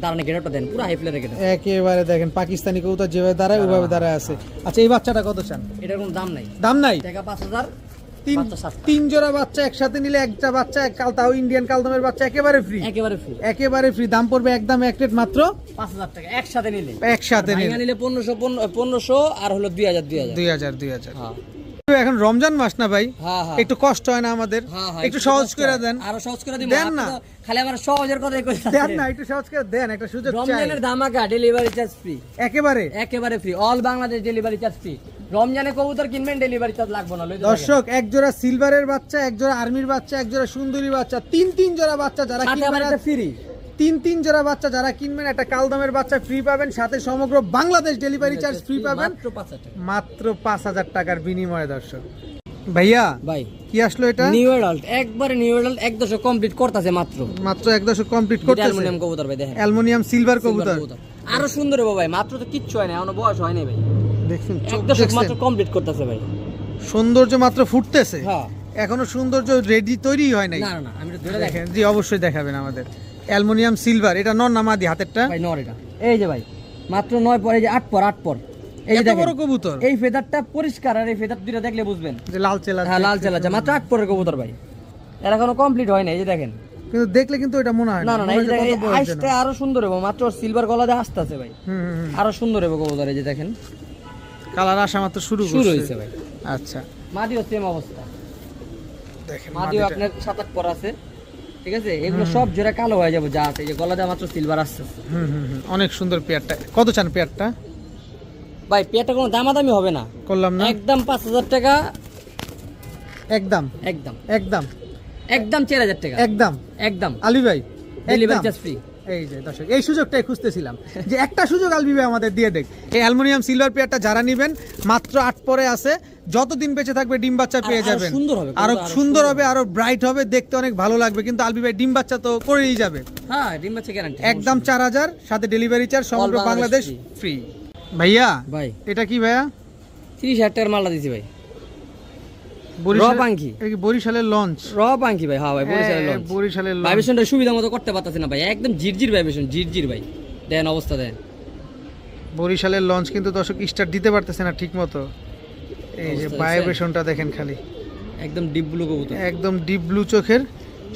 দাঁড়ানে গেটটা দেন, পুরো হাই ফ্লেয়ারের গেট। একেবারে দেখেন পাকিস্তানি কবুতর যেভাবে দাঁড়ায় ওইভাবে দাঁড়ায় আছে। আচ্ছা, এই বাচ্চাটা কত চান? এটার কোনো দাম নাই, দাম নাই? টাকা 5000। তিন জোড়া বাচ্চা একসাথে নিলে একটা বাচ্চা তাও ইন্ডিয়ান কালদমের বাচ্চা একেবারে ফ্রি, একেবারে ফ্রি, একেবারে ফ্রি। দাম পড়বে একদম এক রেট, মাত্র 5000 টাকা একসাথে নিলে। একসাথে ভাঙা নিলে 1500 আর হলো 2000। হ্যাঁ এখন রমজান মাস না ভাই, হ্যাঁ হ্যাঁ, একটু কষ্ট হয় না আমাদের? হ্যাঁ, হ্যাঁ, একটু সহজ কষ্ট করে হয়। দেন। আরো সহজ করে দিন দেন না। খালি আমার সহজের কথাই কই দেন না, একটু সহজ করে দেন, একটা সুযোগ চাই। রমজানের ধামাকা, ডেলিভারি চার্জ ফ্রি, একেবারে একেবারে free, all Bangladesh delivery charge free. রমজানে কবুতর কিনবেন, ডেলিভারি চার্জ লাগবে না। লইতে দর্শক, এক জোড়া সিলভারের বাচ্চা, এক জোড়া আর্মির বাচ্চা, এক জোড়া সুন্দরী বাচ্চা, তিন জোড়া বাচ্চা যারা কিনবেন, ফ্রি, তিন জোড়া বাচ্চা যারা কিনবেন, একটা কালদমের বাচ্চা ফ্রি পাবেন, সাথে সমগ্র বাংলাদেশ ডেলিভারি চার্জ ফ্রি পাবেন, মাত্র 5000 টাকা। মাত্র 5000 টাকার বিনিময়ে। দর্শক ভাইয়া ভাই কি আসলো এটা? নিউ অ্যাডাল্ট, একবারে নিউ অ্যাডাল্ট, 1 দশক কমপ্লিট করতেছে মাত্র, মাত্র 1 দশক কমপ্লিট করতেছে। অ্যালুমিনিয়াম কবুতর ভাই, দেখেন অ্যালুমিনিয়াম সিলভার কবুতর, আরো সুন্দর হবে ভাই। মাত্র তো কিচ্ছু হয় না, এখনো বয়স হয় নাই ভাই, দেখছেন 1 দশক মাত্র কমপ্লিট করতেছে ভাই। সৌন্দর্য মাত্র ফুটতেছে, হ্যাঁ, এখনো সৌন্দর্য রেডি তৈরি হয় নাই। না না না, আমি তো ধরে দেখেন দেখেন, জি অবশ্যই দেখাবেন আমাদের। অ্যালুমিনিয়াম সিলভার, এটা নর না মাদি হাতেরটা? ভাই, নর এটা। এই যে ভাই মাত্র 9 পর, এই যে 8 পর, এই যে এত দেখেন বড় কবুতর, এই ফেদারটা পরিষ্কার, আর এই ফেদার দুইটা দেখলে বুঝবেন যে লাল চেলা। হ্যাঁ, লাল চেলা, মাত্র 8 পরের কবুতর ভাই, এর এখনো কমপ্লিট হয় না। এই যে দেখেন, কিন্তু দেখলে কিন্তু এটা মনে হয় না না না, এই যে দেখেন, কত বয়স যেন। আইসটা আরো সুন্দর হবে, মাত্র সিলভার গলা দিয়ে আসতেছে ভাই, আরো সুন্দর হবে কবুতর। এই যে দেখেন, কালার আসা মাত্র শুরু হয়েছে ভাই। আচ্ছা, মাদিও সেম অবস্থা, দেখেন মাদিও আপনার 7-8 পর আছে, ঠিক আছে। এগুলো সব জোড়া কালো হয়ে যাবে, যা আছে। এই যে গলা দিয়ে মাত্র সিলভার আসছে অনেক সুন্দর পেয়ারটা। কত চান পেয়ারটা? ভাই, পেয়ারটা কোনো দামাদামি হবে না, করলাম না, একদম 5000 টাকা, একদম একদম একদম একদম 4000 টাকা, একদম একদম আলী ভাই, ডেলিভারি একদম। Charge free. এই যে দর্শক, এই সুযোগটাই খুঁজতেছিলাম, যে একটা সুযোগ আলবি ভাই আমাদের দিয়ে দেখ। এই অ্যালুমিনিয়াম সিলভার পেয়ারটা যারা নিবেন, মাত্র 8 পরে আছে, যতদিন বেঁচে থাকবে ডিম বাচ্চা পেয়ে আরো যাবেন, সুন্দর হবে, আরো আরো সুন্দর হবে, আরো ব্রাইট হবে, দেখতে অনেক ভালো লাগবে। কিন্তু আলবি ভাই ডিম বাচ্চা তো করেই যাবে, হ্যাঁ, ডিম বাচ্চা গ্যারান্টি, একদম 4000, সাথে ডেলিভারি চার্জ সমগ্র All বাংলাদেশ Bangladesh ফ্রি। ভাইয়া ভাই এটা কি ভাইয়া? 30,000 টাকার মালটা দিছি ভাই, বরিশাল পাঙ্খি। এটা কি বরিশালের লঞ্চ? র পাঙ্কি ভাই, হ্যাঁ ভাই, বরিশালের লঞ্চ। বরিশালের লঞ্চ। ভাইব্রেশনটা সুবিধা মতো করতে পারতাছি না ভাই, একদম জিরজির ভাইব্রেশন, জিরজির ভাই, দেন অবস্থা দেন। বরিশালের লঞ্চ কিন্তু দর্শক স্টার্ট দিতে পারতেছে না ঠিক মতো। এই যে অবস্থা ভাইব্রেশনটা দেখেন খালি, একদম ডিপ ব্লু কবুতর, একদম ডিপ ব্লু চোখের।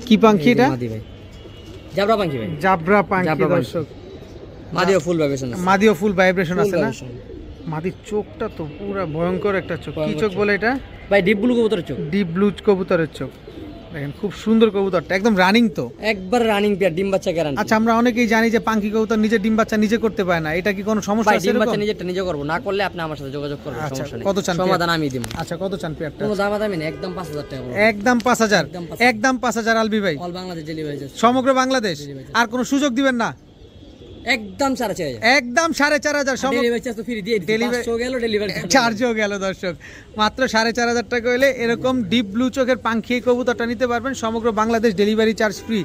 কি পাখি এটা? মাদি ভাই, জাবরা পাঙ্কি ভাই, জাবরা পাখি জাবরা পাখি। দর্শক। মাদিও ফুল ভাইব্রেশন আছে, মাদিও ফুল ভাইব্রেশন full আছে না? vibration। মাদির চোখটা তো পুরো ভয়ঙ্কর একটা চোখ। কি ভয়ঙ্কর চোখ চোখ। বলে এটা? ভাই ডিপ ব্লু কবুতরের চোখ, ডিপ ব্লু কবুতরের চোখ। দেখেন খুব সুন্দর কবুতরটা, একদম রানিং তো। একবার রানিং পেয়ার, ডিম বাচ্চা গ্যারান্টি। আচ্ছা, আমরা অনেকেই জানি যে পাখি কবুতর নিজে ডিম বাচ্চা নিজে করতে পারে না, এটা কি কোনো সমস্যা ভাই আছে ডিম এরকম? বাচ্চা নিজেরটা নিজে করবো, না করলে আপনি আমার সাথে যোগাযোগ করবেন, আচ্ছা, সমস্যা নেই, কত চান সমাধান আমি দিব। আচ্ছা, কত চান পেয়ারটা? কোনো দামাদামি নেই, একদম 5000 টাকা বলবো। একদম 5000, একদম 5000 একদম 5000 আলবি ভাই, অল বাংলাদেশ ডেলিভারি চার্জ, সমগ্র বাংলাদেশ। আর কোনো সুযোগ দিবেন না? একদম 4500, একদম 4500 সমগ্র ডেলিভারি চার্জ তো ফ্রি দিয়ে দিচ্ছি, Delivery- 500 গেল ডেলিভারি চার্জও গেল দর্শক। মাত্র 4500 টাকা হলে এরকম ডিপ ব্লু চোখের পাখি কবুতরটা নিতে পারবেন, সমগ্র বাংলাদেশ ডেলিভারি চার্জ ফ্রি।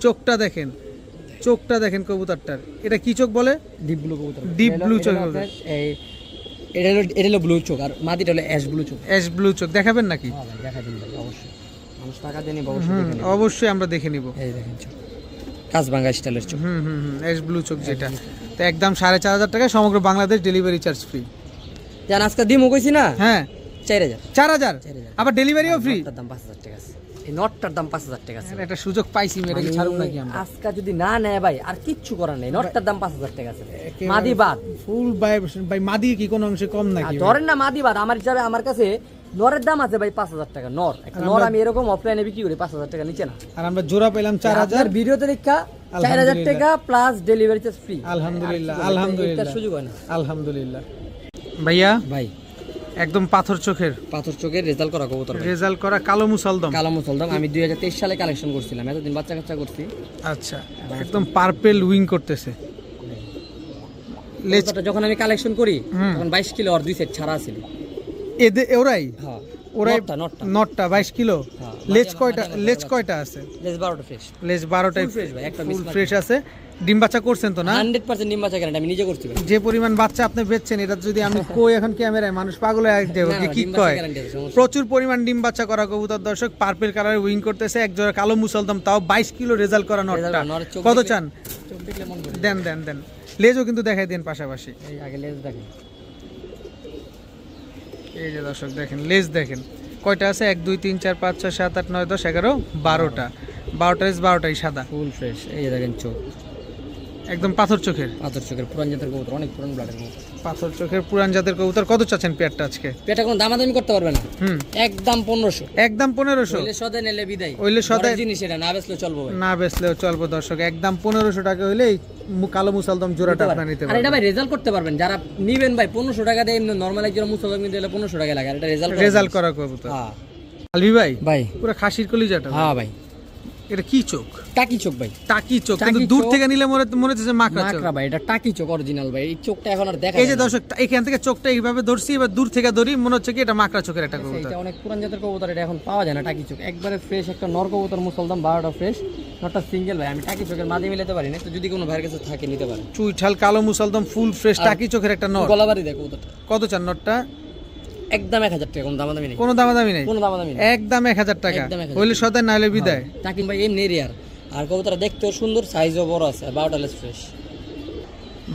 চোখটা দেখেন, চোখটা দেখেন কবুতরটার। এটা কি চোখ বলে? ডিপ ব্লু কবুতর, Deep blue চোখ এটা হবে। এটা হলো ব্লু চোখ, আর মাদিটা হলো অ্যাশ ব্লু চোখ। অ্যাশ ব্লু চোখ দেখাবেন নাকি? হ্যাঁ ভাই, দেখা দিন ভাই, অবশ্যই। মানুষ টাকা দেনি অবশ্যই দেখে নেবে। অবশ্যই আমরা দেখে নিব। এই দেখেন চোখ, কাজবাঙ্গা স্টাইলের চোখ। অ্যাশ ব্লু চোখ যেটা, তো একদম 4500 টাকায় সমগ্র বাংলাদেশ ডেলিভারি চার্জ ফ্রি। জান আজকে দিমু কইছি না, হ্যাঁ 4000, 4000, আবার ডেলিভারিও ফ্রি। নটটার দাম 5000 টাকা আছে, এই নটটার দাম 5000 টাকা আছে। একটা সুযোগ পাইছি, মেরে কি ছাড়ুক নাকি আমরা? আজকে যদি না নেয় ভাই, আর কিচ্ছু করার নেই, নটটার দাম 5000 টাকা আছে, মাদি বাদ। ফুল ভাইব্রেশন ভাই, মাদি কি কোনো অংশে কম আর নাকি? ধরেন না মাদি বাদ, আমার হিসাবে আমার কাছে নরের দাম আছে ভাই 5000 টাকা। নর একটা নর আমি এরকম অফলাইনে বিক্রি করি 5000 টাকা নিচে না। আর আমরা জোড়া পেলাম 4000। আপনার ভিডিওতে দেখা 4000 টাকা প্লাস ডেলিভারি চার্জ ফ্রি। আলহামদুলিল্লাহ, আর কি বলবো, আলহামদুলিল্লাহ, এটার সুযোগ হয় না আলহামদুলিল্লাহ। ভাইয়া ভাই, একদম পাথর চোখের রেজাল্ট করা কবুতর ভাই। রেজাল্ট করা কালো মুসালদম। কালো মুসলদম আমি 2023 সালে কালেকশন করছিলাম, এতদিন বাচ্চা কাচ্চা করছি। আচ্ছা, একদম পার্পেল উইং করতেছে। লেজ কবুতরটা যখন আমি কালেকশন করি তখন 22 কিলো আর 2 সেট ছাড়া ছিল। ওরাই হ্যাঁ ওরাই নটটা নটটা 22 কিলো। হ্যাঁ, লেজ মাঝে কয়টা? মাঝে লেজ মাঝে কয়টা আছে? লেজ 12টা ফ্রেশ। লেজ 12টাই Full fresh ভাই, একটা ফুল miss mark ফ্রেশ আছে। ডিম বাচ্চা করছেন তো না? 100% ডিম বাচ্চা গ্যারান্টি আমি নিজে করছি ভাই। যে পরিমাণ বাচ্চা আপনি বেচছেন, এটা যদি আমি কই এখন ক্যামেরায়, মানুষ পাগল হয়ে যাবে না, যে না, কি ডিম বাচ্চা কয়। guarantee আছে, সমস্যা প্রচুর পরিমাণ ডিম বাচ্চা করা কবুতর দর্শক, পার্পল কালারের উইং করতেছে, এক জোড়া কালো মুসলদম, তাও 22 কিলো রেজাল্ট করা নটটা। নরের চোখ কত দেখলে- চান? চোখ দেখলে মন ভরে যায়। দেন দেন দেন। লেজও কিন্তু দেখাই দেন পাশাপাশি। এই আগে লেজ দেখেন। এই যে দর্শক দেখেন, লেজ দেখেন কয়টা আছে? 1 2 3 4 5 6 7 8 9 10 11 12টা। 12টা লেজ 12টাই সাদা, ফুল ফ্রেশ। এই যে দেখেন চোখ, একদম পাথর চোখের। পাথর চোখের পুরান জাতের কবুতর, অনেক পুরান ব্লাডের কবুতর। পাথর চোখের পুরান জাতের কবুতর। কত চাচ্ছেন পেয়ারটা আজকে? পেটা কোনো দামাদামি করতে পারবে না, হুম, একদম 1500। একদম 1500। হইলে সদে নিলে বিদায়, হইলে সদাই- ঘরের জিনিস এটা না বেচলে চলবো ভাই। না বেচলেও চলবে দর্শক, একদম 1500 টাকা হইলে এই কালো মুসালদম জোড়াটা আপনার নিতে আর এটা পারবেন। ভাই রেজাল্ট করতে পারবেন যারা নিবেন ভাই। 1500 টাকা দিয়ে এমনি নরমাল এক জোড়া মুসলমান কিনতে হলে 1500 টাকা লাগে, আর এটা রেজাল্ট করা কবুতর। হ্যাঁ আলবি ভাই, ভাই, পুরো খাসির কলিজাটা। হ্যাঁ ভাই, এটা কি চোখ? টাকি চোখ ভাই। টাকি চোখ, টাকি কিন্তু দূর চোখ। থেকে নিলে মনে হচ্ছে যে মাকড়া চোখ। মাকড়া ভাই, এটা টাকি চোখ অরিজিনাল ভাই। এই চোখটা এখন আর দেখা এই যে যায় না। দর্শক, এখান থেকে চোখটা এইভাবে ধরছি, এবার দূর থেকে ধরি, মনে হচ্ছে কি এটা মাকড়া চোখের একটা কবুতর। এটা অনেক পুরান জাতের কবুতর, এটা এখন পাওয়া যায় না টাকি চোখ। একবারে ফ্রেশ একটা নর কবুতর মুসলদম, 12টা ফ্রেশ, নটটা সিঙ্গেল ভাই। আমি টাকি চোখের মাঝে মিলাতে পারি না, তো যদি কোনো ভাইয়ের কাছে থাকে নিতে পারে। চুইঠাল কালো মুসালদম ফুল ফ্রেশ টাকি চোখের একটা নর। গলাবাড়ি দেয় কবুতরটা। কত চান নটটা? একদম 1000 টাকা, কোনো দামাদামি নেই। কোনো দামাদামি নেই, কোনো দামাদামি নেই, একদম 1000 টাকা। একদম 1000 হইলে সদাই না হলে বিদায়। টাকি ভাই এমনি রেয়ার, আর কবুতরটা দেখতেও সুন্দর, সাইজও বড় আছে, আর 12টা লেস ফ্রেশ।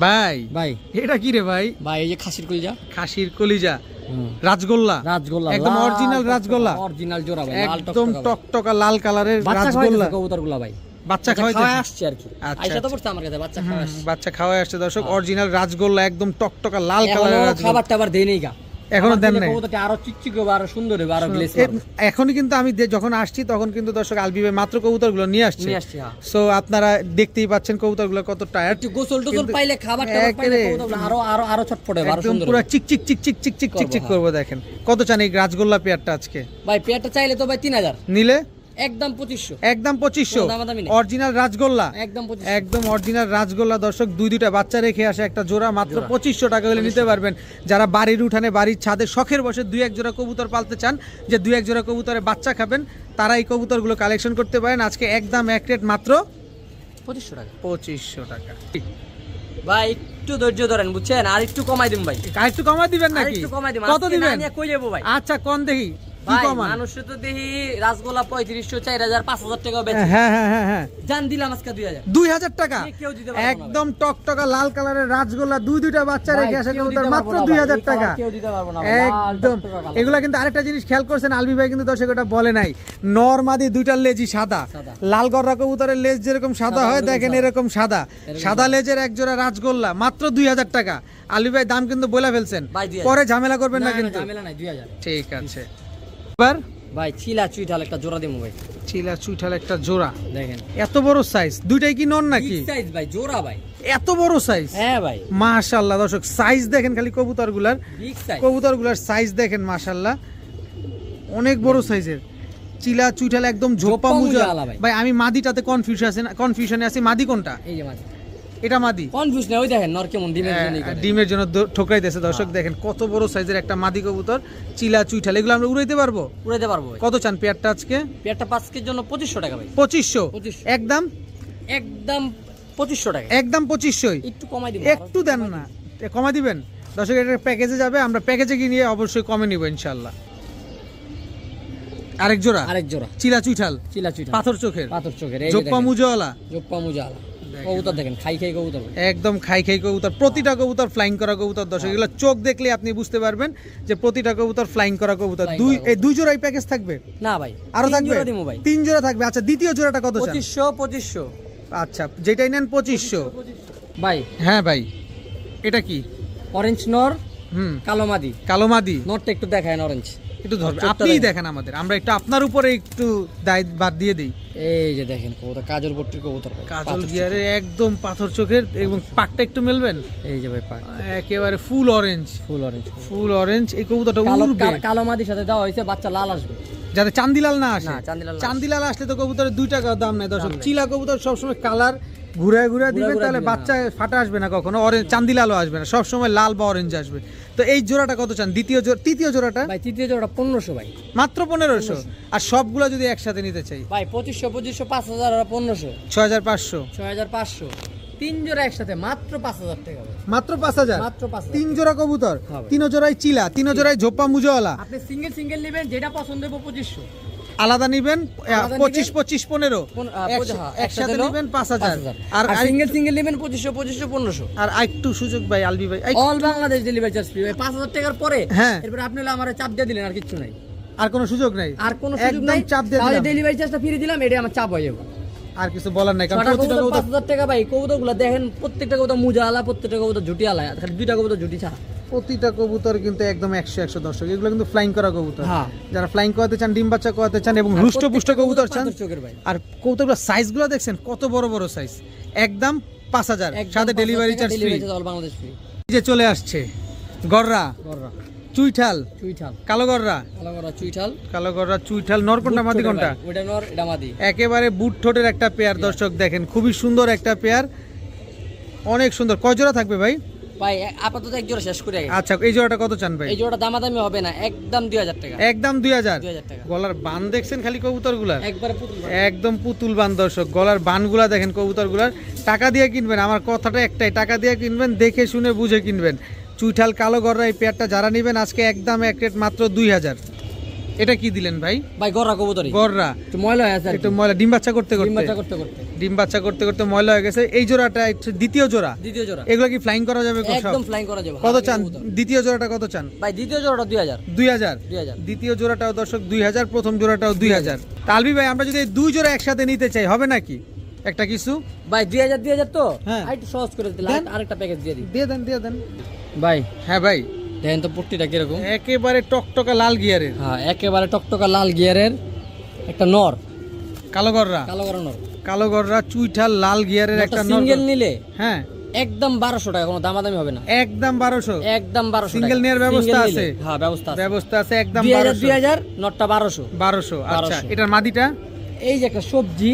ভাই ভাই এটা কি রে ভাই? ভাই এই যে খাসির কলিজা, খাসির কলিজা, রাজগোল্লা, রাজগোল্লা, একদম অরিজিনাল রাজগোল্লা, অরিজিনাল জোড়া ভাই, লাল একদম টকটকা ভাই। টকটকা লাল কালারের বাচ্চা রাজগোল্লা। খাওয়াইছে কবুতরগুলা ভাই, বাচ্চা খাওয়াইতে খাওয়াই আসছে আর কি। আচ্ছা, আইসা তো পড়ছে আমার কাছে, বাচ্চা খাওয়াই আসছে। বাচ্চা খাওয়াই আসছে দর্শক, অরিজিনাল রাজগোল্লা, একদম টকটকা লাল কালারের এখনো রাজগোল্লা। খাবারটা আবার দেই নেই গা, এখনো দেন নাই। কবুতরটা আরো চিকচিক হবে, আরো সুন্দর হবে, আরো গ্লেস এখনই কিন্তু আমি যখন আসছি তখন কিন্তু দর্শক আলবি ভাই মাত্র কবুতরগুলো নিয়ে আসছে। নিয়ে আসছে। হ্যাঁ, সো আপনারা দেখতেই পাচ্ছেন কবুতরগুলো কত টায়ার্ড, একটু গোসল টোসল কিন্তু পাইলে, খাবার টাবার পাইলে একেবারে কবুতরগুলো আরো আরো আরো ছটফট হবে, আরো একদম সুন্দর পুরো হবে। চিক চিক চিক চিক চিক চিক চিক চিক করবো। দেখেন কত চান এই রাজগোল্লা পেয়ারটা আজকে? ভাই পেয়ারটা চাইলে তো ভাই 3000, নিলে একদম 2500, একদম 2500। কোনো দামাদামি নেই। অরিজিনাল রাজগোল্লা, একদম 2500। একদম অরিজিনাল রাজগোল্লা দর্শক, দুইটা বাচ্চা রেখে আসে একটা জোড়া, মাত্র 2500 টাকা হলে নিতে পারবেন। যারা বাড়ির উঠানে, বাড়ির ছাদে শখের বসে 2-1 জোড়া কবুতর পালতে চান, যে 2-1 জোড়া কবুতরে বাচ্চা খাবেন, তারা এই কবুতরগুলো কালেকশন করতে পারেন। আজকে একদম এক রেট মাত্র 2500 টাকা। 2500 টাকা। ভাই একটু ধৈর্য ধরেন বুঝছেন, আর একটু কমাই দিন ভাই, আর একটু কমা দিবেন আর নাকি? একটু কমাই দিন। কত দিবেন? কই যাবো ভাই? আচ্ছা কোন দেখি কি ভাই কমান? মানুষ তো দেখি রাসগোল্লা 3500, 4000, 5000 টাকা বেচে। হ্যাঁ হ্যাঁ হ্যাঁ হ্যাঁ, জান দিলাম আজকে 2000। 2000 টাকা। কেউ দিতে পারবে না একদম টকটকা লাল কালারের রাজগোল্লা, দুইটা বাচ্চা রেখে আসে ভাই, কেউ কবুতর, দিতে মাত্র পারবো না ভাই, 2000 এই টাকা। কালার কেউ দিতে পারবো না ভাই, লাল একদম। টকটকা কালার। এগুলা কিন্তু আরেকটা জিনিস খেয়াল করছেন, আলবি ভাই কিন্তু দর্শক এটা বলে নাই, নরমাদি দুইটার লেজই সাদা। সাদা। লাল গররা কবুতরের লেজ যেরকম সাদা হয়, ওরকম দেখেন সাদা। এরকম সাদা। সাদা লেজের এক জোড়া রাজগোল্লা, মাত্র 2000 টাকা। আলবি ভাই দাম কিন্তু বলে ফেলছেন, ভাই 2000। পরে ঝামেলা করবেন না না, কিন্তু। ঝামেলা নাই, 2000। ঠিক আছে। এবার ভাই চিলা চুইঠাল একটা জোড়া দিমু ভাই, চিলা চুইঠাল একটা জোড়া, দেখেন এত বড় সাইজ, দুইটাই কি নন নাকি? বিগ সাইজ ভাই, জোড়া ভাই। এত বড় সাইজ, হ্যাঁ ভাই, মাশাআল্লাহ দর্শক, সাইজ দেখেন খালি কবুতরগুলার, বিগ সাইজ। কবুতরগুলার সাইজ দেখেন মাশাআল্লাহ, অনেক বড় সাইজের। চিলা চুইঠাল একদম ঝোপা ঝোপ্পা মুজা। মুজাওয়ালা ভাই। ভাই আমি মাদিটাতে কনফিউশনে আছি, মাদি কোনটা? এই যে মাঝে এটা মাদি। কনফিউজ না, ওই দেখেন নর কেমন ডিমের জন্য ডিমের জন্য ঠোকরাইতেছে দর্শক, দেখেন কত বড় সাইজের একটা মাদি কবুতর, চিলা চুইঠাল। এগুলো আমরা উড়াইতে পারবো? উড়াইতে পারবো ভাই। কত চান পেয়ারটা আজকে? পেয়ারটা 5 কেজির জন্য 2500 টাকা ভাই। 2500। 2500। একদম একদম 2500 টাকা। একদম 2500। একটু কমাই দিব, একটু দেন না, কমা দিবেন দর্শক। এটা প্যাকেজে যাবে, আমরা প্যাকেজে গিয়ে অবশ্যই কমে নিব ইনশাল্লাহ। আরেক জোড়া, আরেক জোড়া চিলা চুইঠাল, চিলা চুইঠাল, পাথর চোখের, পাথর চোখের, এই যে জোপ্পা দেখেন, মুজওয়ালা, জোপ্পা মুজালা কবুতর দেখেন, খাই খাই কবুতর ভাই। একদম খাই খাই কবুতর, প্রতিটা কবুতর ফ্লাইং করা কবুতর দর্শক। এগুলো চোখ দেখলে আপনি বুঝতে পারবেন যে প্রতিটা কবুতর ফ্লাইং করা কবুতর। Flying দুই করা এই দুই জোড়াই প্যাকেজ থাকবে? না ভাই, আরো 3 থাকবে? জোড়া দিমু ভাই। 3 জোড়া থাকবে। আচ্ছা দ্বিতীয় জোড়াটা কত চান? 2500। আচ্ছা যেটাই নেন 2500। ভাই হ্যাঁ ভাই, এটা কি? অরেঞ্জ নর, হুম, কালো মাদি। কালো মাদি। নরটা একটু দেখায়, অরেঞ্জ। একটু ধরবে, চোখটা আপনিই দেখেন। দেখেন আমাদের, আমরা একটু আপনার উপরে একটু দায়িত্ব বাদ দিয়ে দিই। এই যে দেখেন কবুতর, কাজল পট্টির কবুতর ভাই, কাজল পাথর গিয়ারে একদম পাথর চোখের, এবং পাকটা একটু মেলবেন, চোখের। এই যে ভাই পাক, একেবারে ফুল অরেঞ্জ, ফুল অরেঞ্জ, ফুল অরেঞ্জ। এই কবুতরটা কালো উড়বে, কালো মাদির সাথে দেওয়া হয়েছে, বাচ্চা লাল আসবে। যাতে চান্দিলাল না আসে। না, চান্দিলাল না আসে। চান্দিলাল আসলে তো কবুতরের 2 টাকা দাম নেই দর্শক। দাম নেই। চিলা কবুতর সবসময় কালার ঘুরে ঘুরে দিবেন, ঘুরে তাহলে দিবেন, বাচ্চা ফাটা আসবে না কখনো, অরেঞ্জ চান্দিলালও আসবে না, সবসময় লাল বা অরেঞ্জ আসবে। তো এই জোড়াটা কত চান? তৃতীয় জোড়াটা ভাই তৃতীয় জোড়া 1500 ভাই। মাত্র 1500। আর সবগুলা যদি একসাথে নিতে চাই ভাই 2500 5000 আর 1500 6500, 6500, 3 জোড়া একসাথে মাত্র 5000 টাকা ভাই। মাত্র 5000। মাত্র 5000। 3 জোড়া কবুতর, হ্যাঁ ভাই। 3 জোড়াই চিলা, 3 জোড়াই ঝোপ্পা মুজওয়ালা। আপনি সিঙ্গেল নেবেন, যেটা পছন্দ হবে 2500। আলাদা নিবেন আলাদা 25 নিবেন। 25 15, হ্যাঁ, একসাথে হলো নিবেন 5000। আর আর সিঙ্গেল নেবেন 2500 1500। আর একটু সুযোগ ভাই, আলবি ভাই all Bangladesh delivery charge free ভাই। 5000 টাকার পরে হ্যাঁ। এরপর আপনি হলো আমারে চাপ দিয়ে দিলেন, আর কিছু নাই, আর কোনো সুযোগ নাই, আর কোনো সুযোগ একদম নাই। চাপ দিয়ে তাহলে দিলাম। ডেলিভারি চার্জটা ফ্রি দিলাম, এটা আমার চাপ হয়ে যাবে। আর কিছু বলার নাই, কারণ ছটা প্রতিটা কবুতর কবুতর 5000 টাকা ভাই। কবুতরগুলো দেখেন, প্রত্যেকটা কবুতর মুজা আলা, প্রত্যেকটা কবুতর ঝুটি আলা, খালি 2টা কবুতর ঝুটি ছাড়া। প্রতিটা কবুতর কিন্তু একদম 100 দর্শক। এগুলো কিন্তু ফ্লাইং করা কবুতর, হ্যাঁ। যারা ফ্লাইং করাতে চান, ডিম বাচ্চা করাতে চান এবং হৃষ্টপুষ্ট কবুতর চান। পাথর চোখের ভাই। আর কবুতরগুলোর সাইজগুলো দেখছেন কত বড় বড় সাইজ, একদম 5000 একদম সাথে 5000 ডেলিভারি টাকা charge free. Delivery charge all Bangladesh free. যে চলে আসছে গররা, গররা, চুইঠাল, চুইঠাল, কালো গররা, কালো গররা, চুইঠাল। কালো গররা, চুইঠাল, নরকোনটা মাদি কোনটা? ভাই, ওটা নর, এটা মাদি। একেবারে বুট ঠোঁটের একটা পেয়ার দর্শক, দেখেন খুবই সুন্দর একটা পেয়ার, অনেক সুন্দর। কয় জোড়া থাকবে ভাই? ভাই আপাতত এক জোড়া শেষ করে আগে। আচ্ছা, এই জোড়াটা কত চান ভাই? এই জোড়া দামাদামি হবে না, একদম 2000 টাকা। একদম 2000। 2000 টাকা। গলার বান দেখছেন খালি কবুতরগুলার, একবারে পুতুল ভাই। একদম পুতুল বান দর্শক। গলার বানগুলা দেখেন কবুতরগুলার। টাকা দিয়ে কিনবেন, আমার কথাটা একটাই, টাকা দিয়ে কিনবেন, দেখে শুনে বুঝে কিনবেন। চুইঠাল কালো গররা এই পেয়ারটা যারা নেবেন আজকে একদম এক রেট মাত্র 2000। এটা কি দিলেন ভাই? ভাই গররা কবুতরই গররা একটু ময়লা হয়ে আছে আর কি। একটু ময়লা, ডিম বাচ্চা করতে ডিম করতে, বাচ্চা করতে করতে। ডিম বাচ্চা করতে করতে ময়লা হয়ে গেছে। এই জোড়াটা হচ্ছে দ্বিতীয় জোড়া, দ্বিতীয় জোড়া এগুলো কি ফ্লাইং করা যাবে? সব একদম ফ্লাইং করা যাবে। কত হালকা চান? কবুতর। দ্বিতীয় জোড়াটা কত চান? ভাই দ্বিতীয় জোড়াটা 2000। 2000। 2000। দ্বিতীয় জোড়াটাও দর্শক 2000, প্রথম জোড়াটাও 2000। তালবি ভাই, আমরা যদি এই 2 জোড়া একসাথে নিতে চাই হবে নাকি একটা কিছু? ভাই 2000 তো হ্যাঁ। একটু সহজ করে দিলাম, দেন। আরেকটা প্যাকেজ দিয়ে দিই দিয়ে দেন, দিয়ে দেন ভাই। হ্যাঁ ভাই, দেখেন তো পট্টিটা কিরকম। একেবারে টকটকা লাল গিয়ারের হ্যাঁ, একেবারে টকটকা লাল গিয়ারের একটা নর, কালো গররা, কালো গররা নর। কালো গররা, চুইঠাল লাল গিয়ারের একটা সিঙ্গেল নিলে হ্যাঁ একদম 1200 টাকা, কোনো দামাদামি হবে না, একদম 1200। একদম 1200 Single টাকা। নেওয়ার ব্যবস্থা Single আছে? নিলে। হ্যাঁ, ব্যবস্থা আছে। ব্যবস্থা আছে, একদম 2000 1200। 2000, নটটা 1200। 1200। আচ্ছা, 1200 এটার মাদিটা এই যে একটা সবজি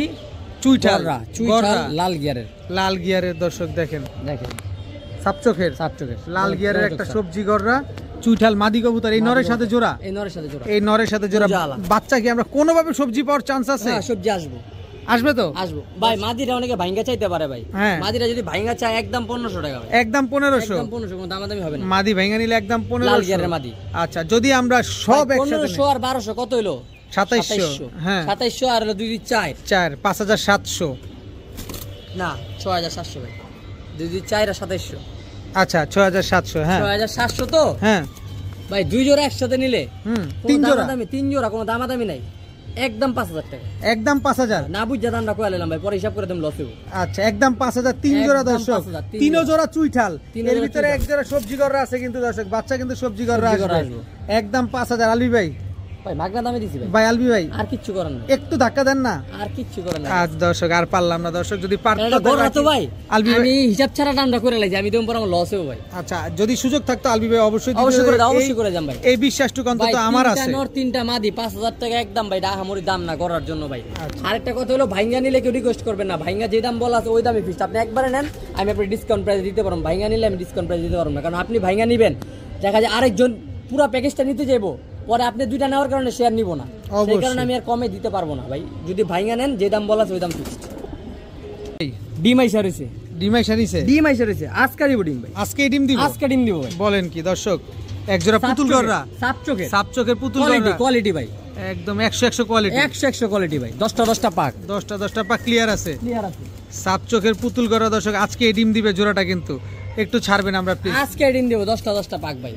চুইঠাল, গররা, চুইঠাল গররা, লাল গিয়ারের। লাল গিয়ারের দর্শক দেখেন, দেখেন সাপচোখের সাত চোখের লাল গিয়ারের একটা সবজি গররা, চুইঠাল মাদি কবুতর। এই নরের সাথে জোড়া, এই নরের সাথে জোড়া। এই নরের সাথে জোড়া। মুজা আলা। বাচ্চা কি আমরা কোনোভাবে সবজি পাওয়ার চান্স আছে? হ্যাঁ, সবজি আসবো আসবে তো? আসবো ভাই। মাদিরা অনেকে ভাঙ্গা চাইতে পারে ভাই। হ্যাঁ। মাদিরা যদি ভাঙ্গা চায় একদম 1500 টাকা ভাই। একদম 1500। একদম 1500, কোনো দামাদামি হবে না। মাদি ভেঙে নিলে একদম লাল 1500। গিয়ারের মাদি। আচ্ছা, যদি আমরা সব ভাই, একসাথে 1500 আর 1200 কত হলো? 2700। হ্যাঁ, 2700 আর হলো 2 4 4 5700। না 6700 ভাই। 2 4 আর 2700। আচ্ছা, 6700। হ্যাঁ 6700 তো হ্যাঁ ভাই। 2 জোড়া একসাথে নিলে কোনো 3 জোড়া, দামাদামি, 3 জোড়া কোনো দামাদামি নাই, একদম 5000 টাকা। একদম 5000। না বুঝা দামটা কইয়া নিলাম ভাই, পরে হিসাব করে দেন লস হইব। আচ্ছা, একদম 5000। 3 জোড়া একদম দর্শক, 5000, 3 জোড়া চুইঠাল। তিন এর জোড়া ভিতরে চুইঠাল। এক জোড়া সবজি গররা আছে কিন্তু দর্শক, বাচ্চা কিন্তু সবজি গররা সবজি গররা আসবে। আসবে। একদম 5000। আলবি ভাই, ভাই মাগনা দামে দিছি ভাই। ভাই আলবি ভাই আর কিচ্ছু করার নাই, একটু ধাক্কা দেন না। আর কিচ্ছু করার নাই। আজ দর্শক আর পারলাম না দর্শক, যদি পারতো এটা গররা তো ভাই, আলবি ভাই। আমি হিসাব ছাড়া দামটা করে লাইছি, আমি দেব পর আমার লস হইব ভাই। আচ্ছা, যদি সুযোগ থাকতো আলবি ভাই অবশ্যই দিতে অবশ্যই করে দাও, এই- অবশ্যই করে যাম ভাই। এই বিশ্বাসটুকু অন্তত ভাই, আমার তিনটা আছে। নর, 3টা মাদি, 5000 টাকা একদম ভাই। ডাহামরি দাম না করার জন্য ভাই। আচ্ছা। আরেকটা কথা হলো, ভাইঙ্গা নিলে কেউ রিকোয়েস্ট করবেন না। ভাইঙ্গা যে দাম বলা আছে ওই দামই ফিক্সড। আপনি একবারে নেন, আমি আপনাকে ডিসকাউন্ট প্রাইস দিতে পারবো। ভাইঙ্গা নিলে আমি ডিসকাউন্ট প্রাইস দিতে পারবো না, কারণ আপনি ভাইঙ্গা নিবেন, দেখা যায় আরেকজন পুরো প্যাকেজটা নিতে যাবো, পরে আপনি 2টা নেওয়ার কারণে শেয়ার নিব না, সেই অবশ্যই। কারণে আমি আর কমে দিতে পারবো না ভাই। যদি ভাইঙ্গা নেন, যে দাম বলা আছে ওই দাম ফিক্সড। ডিম আইসা রয়েছে, ডিমাই সারিছে ডিম আইসা রয়েছে। আজকে দিব ডিম ভাই, আজকে ডিম দিব? আজকে ডিম দিব ভাই। বলেন কি দর্শক, এক জোড়া পুতুল গররা, সাপ চোখে, সাপ চোখের পুতুল কোয়ালিটি, গররা, কোয়ালিটি ভাই, একদম 100 কোয়ালিটি, 100 কোয়ালিটি ভাই। 10টা পাক 10টা পা ক্লিয়ার আছে। ক্লিয়ার আছে। সাপ চোখের পুতুল গররা দর্শক, আজকে এই ডিম দিবে জোড়াটা, কিন্তু একটু ছাড়বেন আমরা প্লিজ। আজকে ডিম দেবো 10টা পাক ভাই।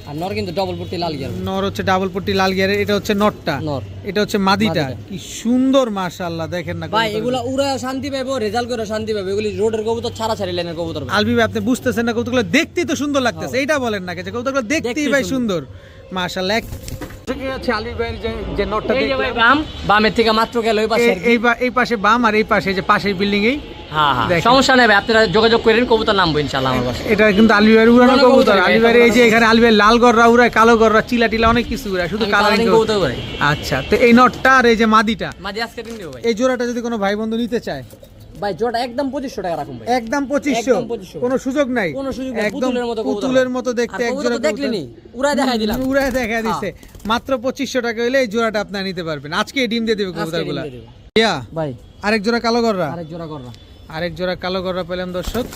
আর নর কিন্তু ডবল পট্টি লাল গিয়ার নর হচ্ছে ডাবল পট্টি লাল গিয়ারের, এটা হচ্ছে নটটা, নর। এটা হচ্ছে মাদিটা। মাদিটা। কি সুন্দর মাশাআল্লাহ, দেখেন না ভাই কবুতরগুলো। এগুলা উড়ায় শান্তি পাবো, রেজাল্ট করে শান্তি পাবো। এগুলি রোডের কবুতর, ছাড়া ছাড়ি লাইনের কবুতর ভাই। আলবি ভাই, আপনি বুঝতেছেন না কবুতরগুলো দেখতেই তো সুন্দর লাগতেছে, এইটা বলেন না যে কবুতরগুলো দেখতেই দেখতেই ভাই সুন্দর। মাশাআল্লাহ থেকে আছে আলী ভাইয়ের যে নটটা এই যে ভাই দেখলাম বামের থেকে মাত্র গেল ওই পাশে আর কি। এই পাশে বাম আর এই পাশে যে পাশের বিল্ডিং এই হ্যাঁ হ্যাঁ দেখেন। সমস্যা নেই ভাই, আপনারা যোগাযোগ করেন, কবুতর নামবো ইনশাআল্লাহ আমার বাসায়। এটা কিন্তু আলী ভাইয়ের উড়ানো উড়ানো কবুতর। কবুতর, আলী এটা ভাইয়ের এই যে উড়ানো এখানে আলী ভাই লাল গররা উড়ায়, কালো গররা, চিলা টিলা অনেক কিছু উড়ায়, শুধু আমি কালারিং coloring কবুতর করে। আচ্ছা, তো এই নটটা আর এই যে মাদিটা, মাঝে আজকে দিন দেবো ভাই। এই জোড়াটা যদি কোনো ভাই বন্ধু নিতে চায় ভাই জোড়া একদম 2500 টাকা রাখুন ভাই। একদম 2500, একদম 2500 কোনো সুযোগ নাই, কোনো সুযোগ নেই, একদম পুতুলের মতো কবুতর। পুতুলের মতো দেখতে আর এক কবুতর জোড়া তো দেখলেনি, উড়ায় দেখাই দিলাম। উড়ায় দেখা দিছে, মাত্র 2500 টাকা হইলে এই জোড়াটা আপনারা নিতে পারবেন। আজকে ডিম দিয়ে দেবে আজকে কবুতরগুলা। ডিম দিয়ে দেবে। ইয়া ভাই আরেক জোড়া কালো গররা, আরেক জোড়া কররা। আরেক জোড়া কালো গররা পেলাম দর্শক।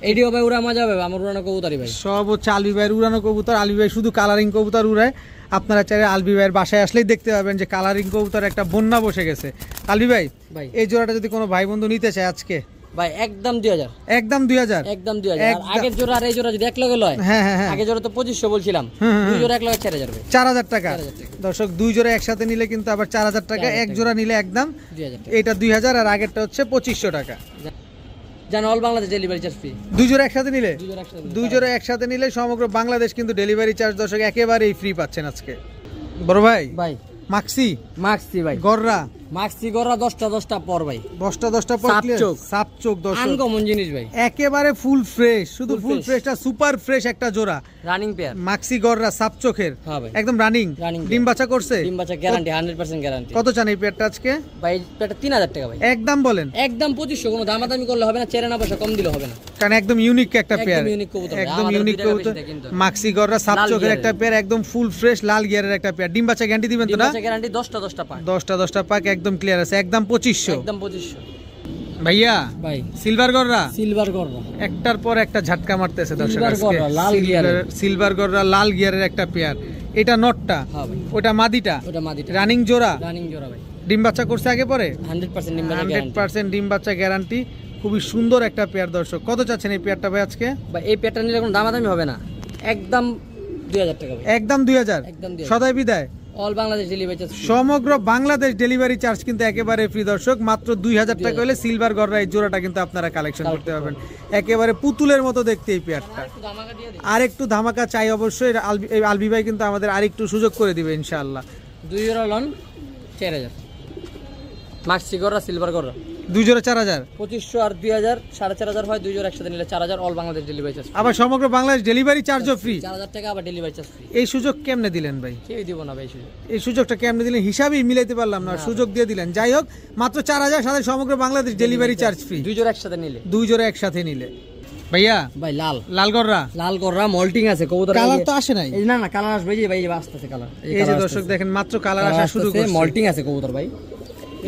এইটিও ভাই উড়া মজা হবে, আমার উড়ানো কবুতরই ভাই। সব হচ্ছে আলবি ভাইয়ের উড়ানো কবুতর। আলবি ভাই শুধু কালারিং কবুতর উড়ায়। আপনারা চাইলে আলবি ভাইয়ের বাসায় আসলেই দেখতে পাবেন যে কালারিং কবুতর একটা বন্যা বসে গেছে। আলবি ভাই ভাই এই জোড়াটা যদি কোনো ভাই বন্ধু নিতে চায় আজকে ভাই একদম 2000, একদম 2000, একদম 2000। আর আগের জোড়া আর এই জোড়া যদি এক লগে লয়, হ্যাঁ হ্যাঁ হ্যাঁ, আগের জোড়া তো 2500 বলছিলাম, দুই জোড়া এক লগে 4000 ভাই। 4000 টাকা 4000 টাকা। দর্শক, দুই জোড়া একসাথে নিলে কিন্তু আবার 4000 টাকা, 4000 এক জোড়া নিলে একদম 2000 টাকা। এটা 2000 আর আগেরটা হচ্ছে 2500 টাকা। জানো all Bangladesh delivery charge free. দুই জোড়া একসাথে নিলে, দুই জোড়া একসাথে দুই জোড়া একসাথে নিলে সমগ্র বাংলাদেশ কিন্তু ডেলিভারি চার্জ দর্শক একেবারেই ফ্রি পাচ্ছেন আজকে। বড় ভাই ভাই মাক্সি মাক্সি ভাই, গররা মাক্সি গড়া 10টা পর ভাই, 10টা পর সাপ clear? চোখ। সাপ চোখ দর্শক, আনকমন জিনিস ভাই, একেবারে ফুল ফ্রেশ, শুধু Full ফুল fresh। ফ্রেশটা সুপার ফ্রেশ একটা জোড়া রানিং পেয়ার। মাক্সি গররা সাপ চোখের, হ্যাঁ ভাই, একদম রানিং, Running ডিম বাচ্চা করছে। ডিম বাচ্চা গ্যারান্টি, 100% গ্যারান্টি। কত চান এই পেয়ারটা আজকে? ভাই এটা 3000 টাকা ভাই, একদম বলেন, একদম 2500, কোনো দামাদামি করলে হবে না, চেরে না পয়সা কম দিলে হবে না। কারণ একদম ইউনিক একটা একদম পেয়ার, unique কবুতর ভাই, একদম আমাদের ইউনিক দুই টাকা কবুতর। বেশি দেয় কিন্তু। মাক্সি গররা সাপ লাল চোখের গিয়ারের। একটা পেয়ার, একদম ফুল ফ্রেশ লাল গিয়ারের একটা পেয়ার। ডিম বাচ্চা গ্যারান্টি দিবেন তো ডিম না? বাচ্চা গ্যারান্টি 10টা পাক, 10টা পাক, একদম ক্লিয়ার আছে, একদম 2500। একদম 2500 ভাইয়া ভাই। সিলভার গররা সিলভার গড়া, একটার পর একটা ঝাটকা মারতেছে দর্শক সিলভার আজকে। গররা, লাল গিয়ারের। সিলভার গররা লাল গিয়ারের একটা পেয়ার, এটা নটটা, হ্যাঁ ভাই, ওটা মাদিটা, ওটা মাদিটা রানিং জোড়া, রানিং জোড়া ভাই, ডিম বাচ্চা করছে আগে পরে, 100% ডিম বাচ্চা গ্যারান্টি 100% ডিম বাচ্চা গ্যারান্টি। খুবই সুন্দর একটা পেয়ার দর্শক। কত চাচ্ছেন এই পেয়ারটা ভাই আজকে? ভাই। এই পেয়ারটা নিলে কোনো দামাদামি হবে না, একদম 2000 টাকা ভাই, একদম 2000, একদম 2000। সদাই বিদায়। All Bangladesh delivery charge free. সমগ্র বাংলাদেশ ডেলিভারি চার্জ কিন্তু একেবারে ফ্রি দর্শক। মাত্র 2000 টাকা হলে সিলভার গররা এই জোড়াটা কিন্তু আপনারা কালেকশন করতে পারবেন। একেবারে পুতুলের মতো দেখতে এই পেয়ারটা। আর একটু ধামাকা চাই অবশ্যই, এই আলবি ভাই কিন্তু আমাদের আরেকটু সুযোগ করে দিবে ইনশাআল্লাহ। 2 জোড়া লন 4000, মাক্সি গড়া সিলভার গড়া দুই জোড়া 4000, 2500 আর 2000 4500 হয়, 2 জোড়া একসাথে নিলে 4000, অল বাংলাদেশ ডেলিভারি চার্জ আবার সমগ্র বাংলাদেশ ডেলিভারি চার্জও ফ্রি। 4000 টাকা আবার ডেলিভারি চার্জ ফ্রি। এই সুযোগ কেমনে দিলেন ভাই? কেউ দিব না ভাই সুযোগ। এই সুযোগটা কেমনে দিলেন? হিসাবেই মিলাইতে পারলাম না, সুযোগ দিয়ে দিলেন। যাই হোক, মাত্র 4000 সাথে সমগ্র বাংলাদেশ ডেলিভারি চার্জ ফ্রি, 2 জোড়া একসাথে নিলে। দুই জোড়া একসাথে নিলে। ভাইয়া ভাই লাল লাল গররা লাল গড়া মল্টিং আছে কবুতর, কালার তো আসে নাই। এই না না কালার আসবে, এই যে ভাই আসছে কালার, এই যে দর্শক দেখেন, মাত্র কালার আসা শুরু করছে। মল্টিং আছে কবুতর ভাই,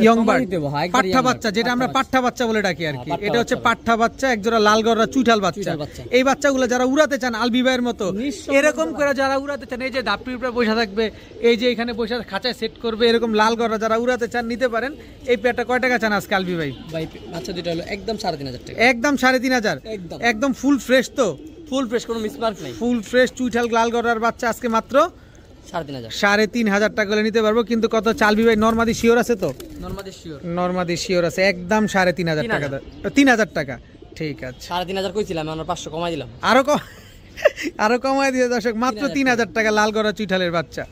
ইয়ং বার্ড, দেবো, হ্যাঁ, একবারে পাঠা young বাচ্চা, bird, যেটা আমরা পাঠা বাচ্চা বলে ডাকি আর কি। পাঠা এটা হচ্ছে বাচ্চা পাঠা বাচ্চা, একজোড়া লাল গররা চুইঠাল বাচ্চা। চুইঠাল বাচ্চা। এই বাচ্চাগুলো যারা উড়াতে চান আলবি ভাইয়ের মতো, নিঃসন্দেহে এরকম করে যারা উড়াতে চান, এই যে ধাপড়ির উপরে বসে থাকবে, এই যে এখানে বসে খাঁচায় সেট করবে, এরকম লাল গররা যারা উড়াতে চান নিতে পারেন। এই পেয়ারটা কয় টাকা চান আজকে আলবি ভাই? ভাই বাচ্চা দুটো হলো একদম 3500 টাকা, একদম 3500, একদম একদম ফুল ফ্রেশ তো, ফুল ফ্রেশ, কোনো মিসমার্ক নাই, ফুল ফ্রেশ চুইঠাল লাল গররার বাচ্চা আজকে মাত্র 3500 3500 টাকা করে নিতে পারবো। কিন্তু কত চালবি ভাই, নরমাদি শিওর আছে তো? নরমালি শিওর নরমাদি শিওর আছে, একদম 3500 টাকা, 3000 টাকা, ঠিক আছে। 3500 কইছিলাম, আমরা 500 কমাই দিলাম। আরো কমায় দিয়ে দর্শক, মাত্র 3000 টাকা লাল গড়া চুইঠালের বাচ্চা।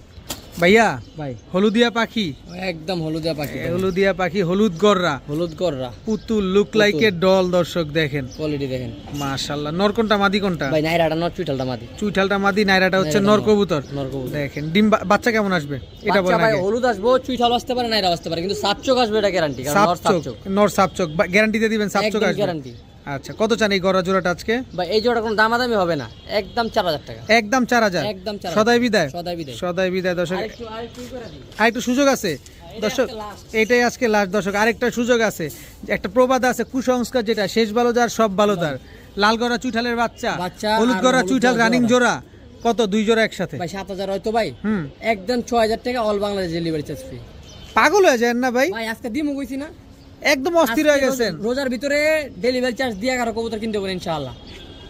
ভাইয়া ভাই হলুদিয়া পাখি, একদম হলুদিয়া পাখি, হলুদিয়া পাখি, হলুদ গররা, হলুদ গড়া পুতুল, লুক লাইক এ ডল দর্শক দেখেন, কোয়ালিটি দেখেন মাশাআল্লাহ। নর কোনটা মাদি কোনটা? ভাই, নাইরাটা নট চুইটালটা মাদি, চুইঠালটা মাদি, নাইরাটা হচ্ছে নর কবুতর। নরকবুতর দেখেন ডিম বাচ্চা কেমন আসবে এটা বলেন ভাই, আগে। হলুদ আসবো, চুইটাল আসতে পারে, নাইরা আসতে পারে, কিন্তু সাপচোক আসবে এটা গ্যারান্টি, কারণ নর সাপচোক, সাপচোক নর সাপচোক গ্যারান্টি দিয়ে দিবেন, সাপচোক একদম আসবে। গ্যারান্টি। আচ্ছা, কত চান এই গড়া জোড়াটা আজকে? ভাই এই জোড়া কোনো দামাদামি হবে না, একদম 4000 টাকা, একদম 4000, একদম 4000 সদাই বিদায়, সদাই বিদায়। সদাই বিদায় দর্শক। আরেকটু করে দিই, আরেকটু সুযোগ আছে দর্শক, এটাই আজকে লাস্ট দর্শক। আরেকটা সুযোগ আছে, একটা প্রবাদ আছে, কুসংস্কার যেটা, শেষ ভালো যার সব ভালো তার। লাল গড়া চুইঠালের বাচ্চা, বাচ্চা হলুদ আর গড়া হলুদ চুইঠাল গড়া রানিং জোড়া, কত? দুই জোড়া একসাথে ভাই 7000 হয়তো ভাই, হুম, একদম 6000 টাকা, all Bangladesh delivery charge free. পাগল হয়ে যায় না ভাই? ভাই আজকে দিমু কইছি না, একদম অস্থির হয়ে গেছেন। রোজার ভিতরে ডেলিভারি চার্জ দিয়ে 11 কবুতর কিনতে পারেন ইনশাআল্লাহ,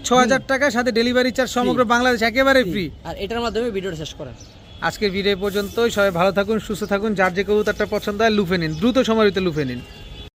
6000 টাকার সাথে ডেলিভারি চার্জ সমগ্র বাংলাদেশ একেবারে ফ্রি। আর এটার মাধ্যমে ভিডিওটা শেষ করেন। আজকের ভিডিও পর্যন্তই। সবাই ভালো থাকুন, সুস্থ থাকুন। যার যে কবুতরটা পছন্দ হয় লুফে নিন, দ্রুত সময়ের ভিতরে লুফে নিন।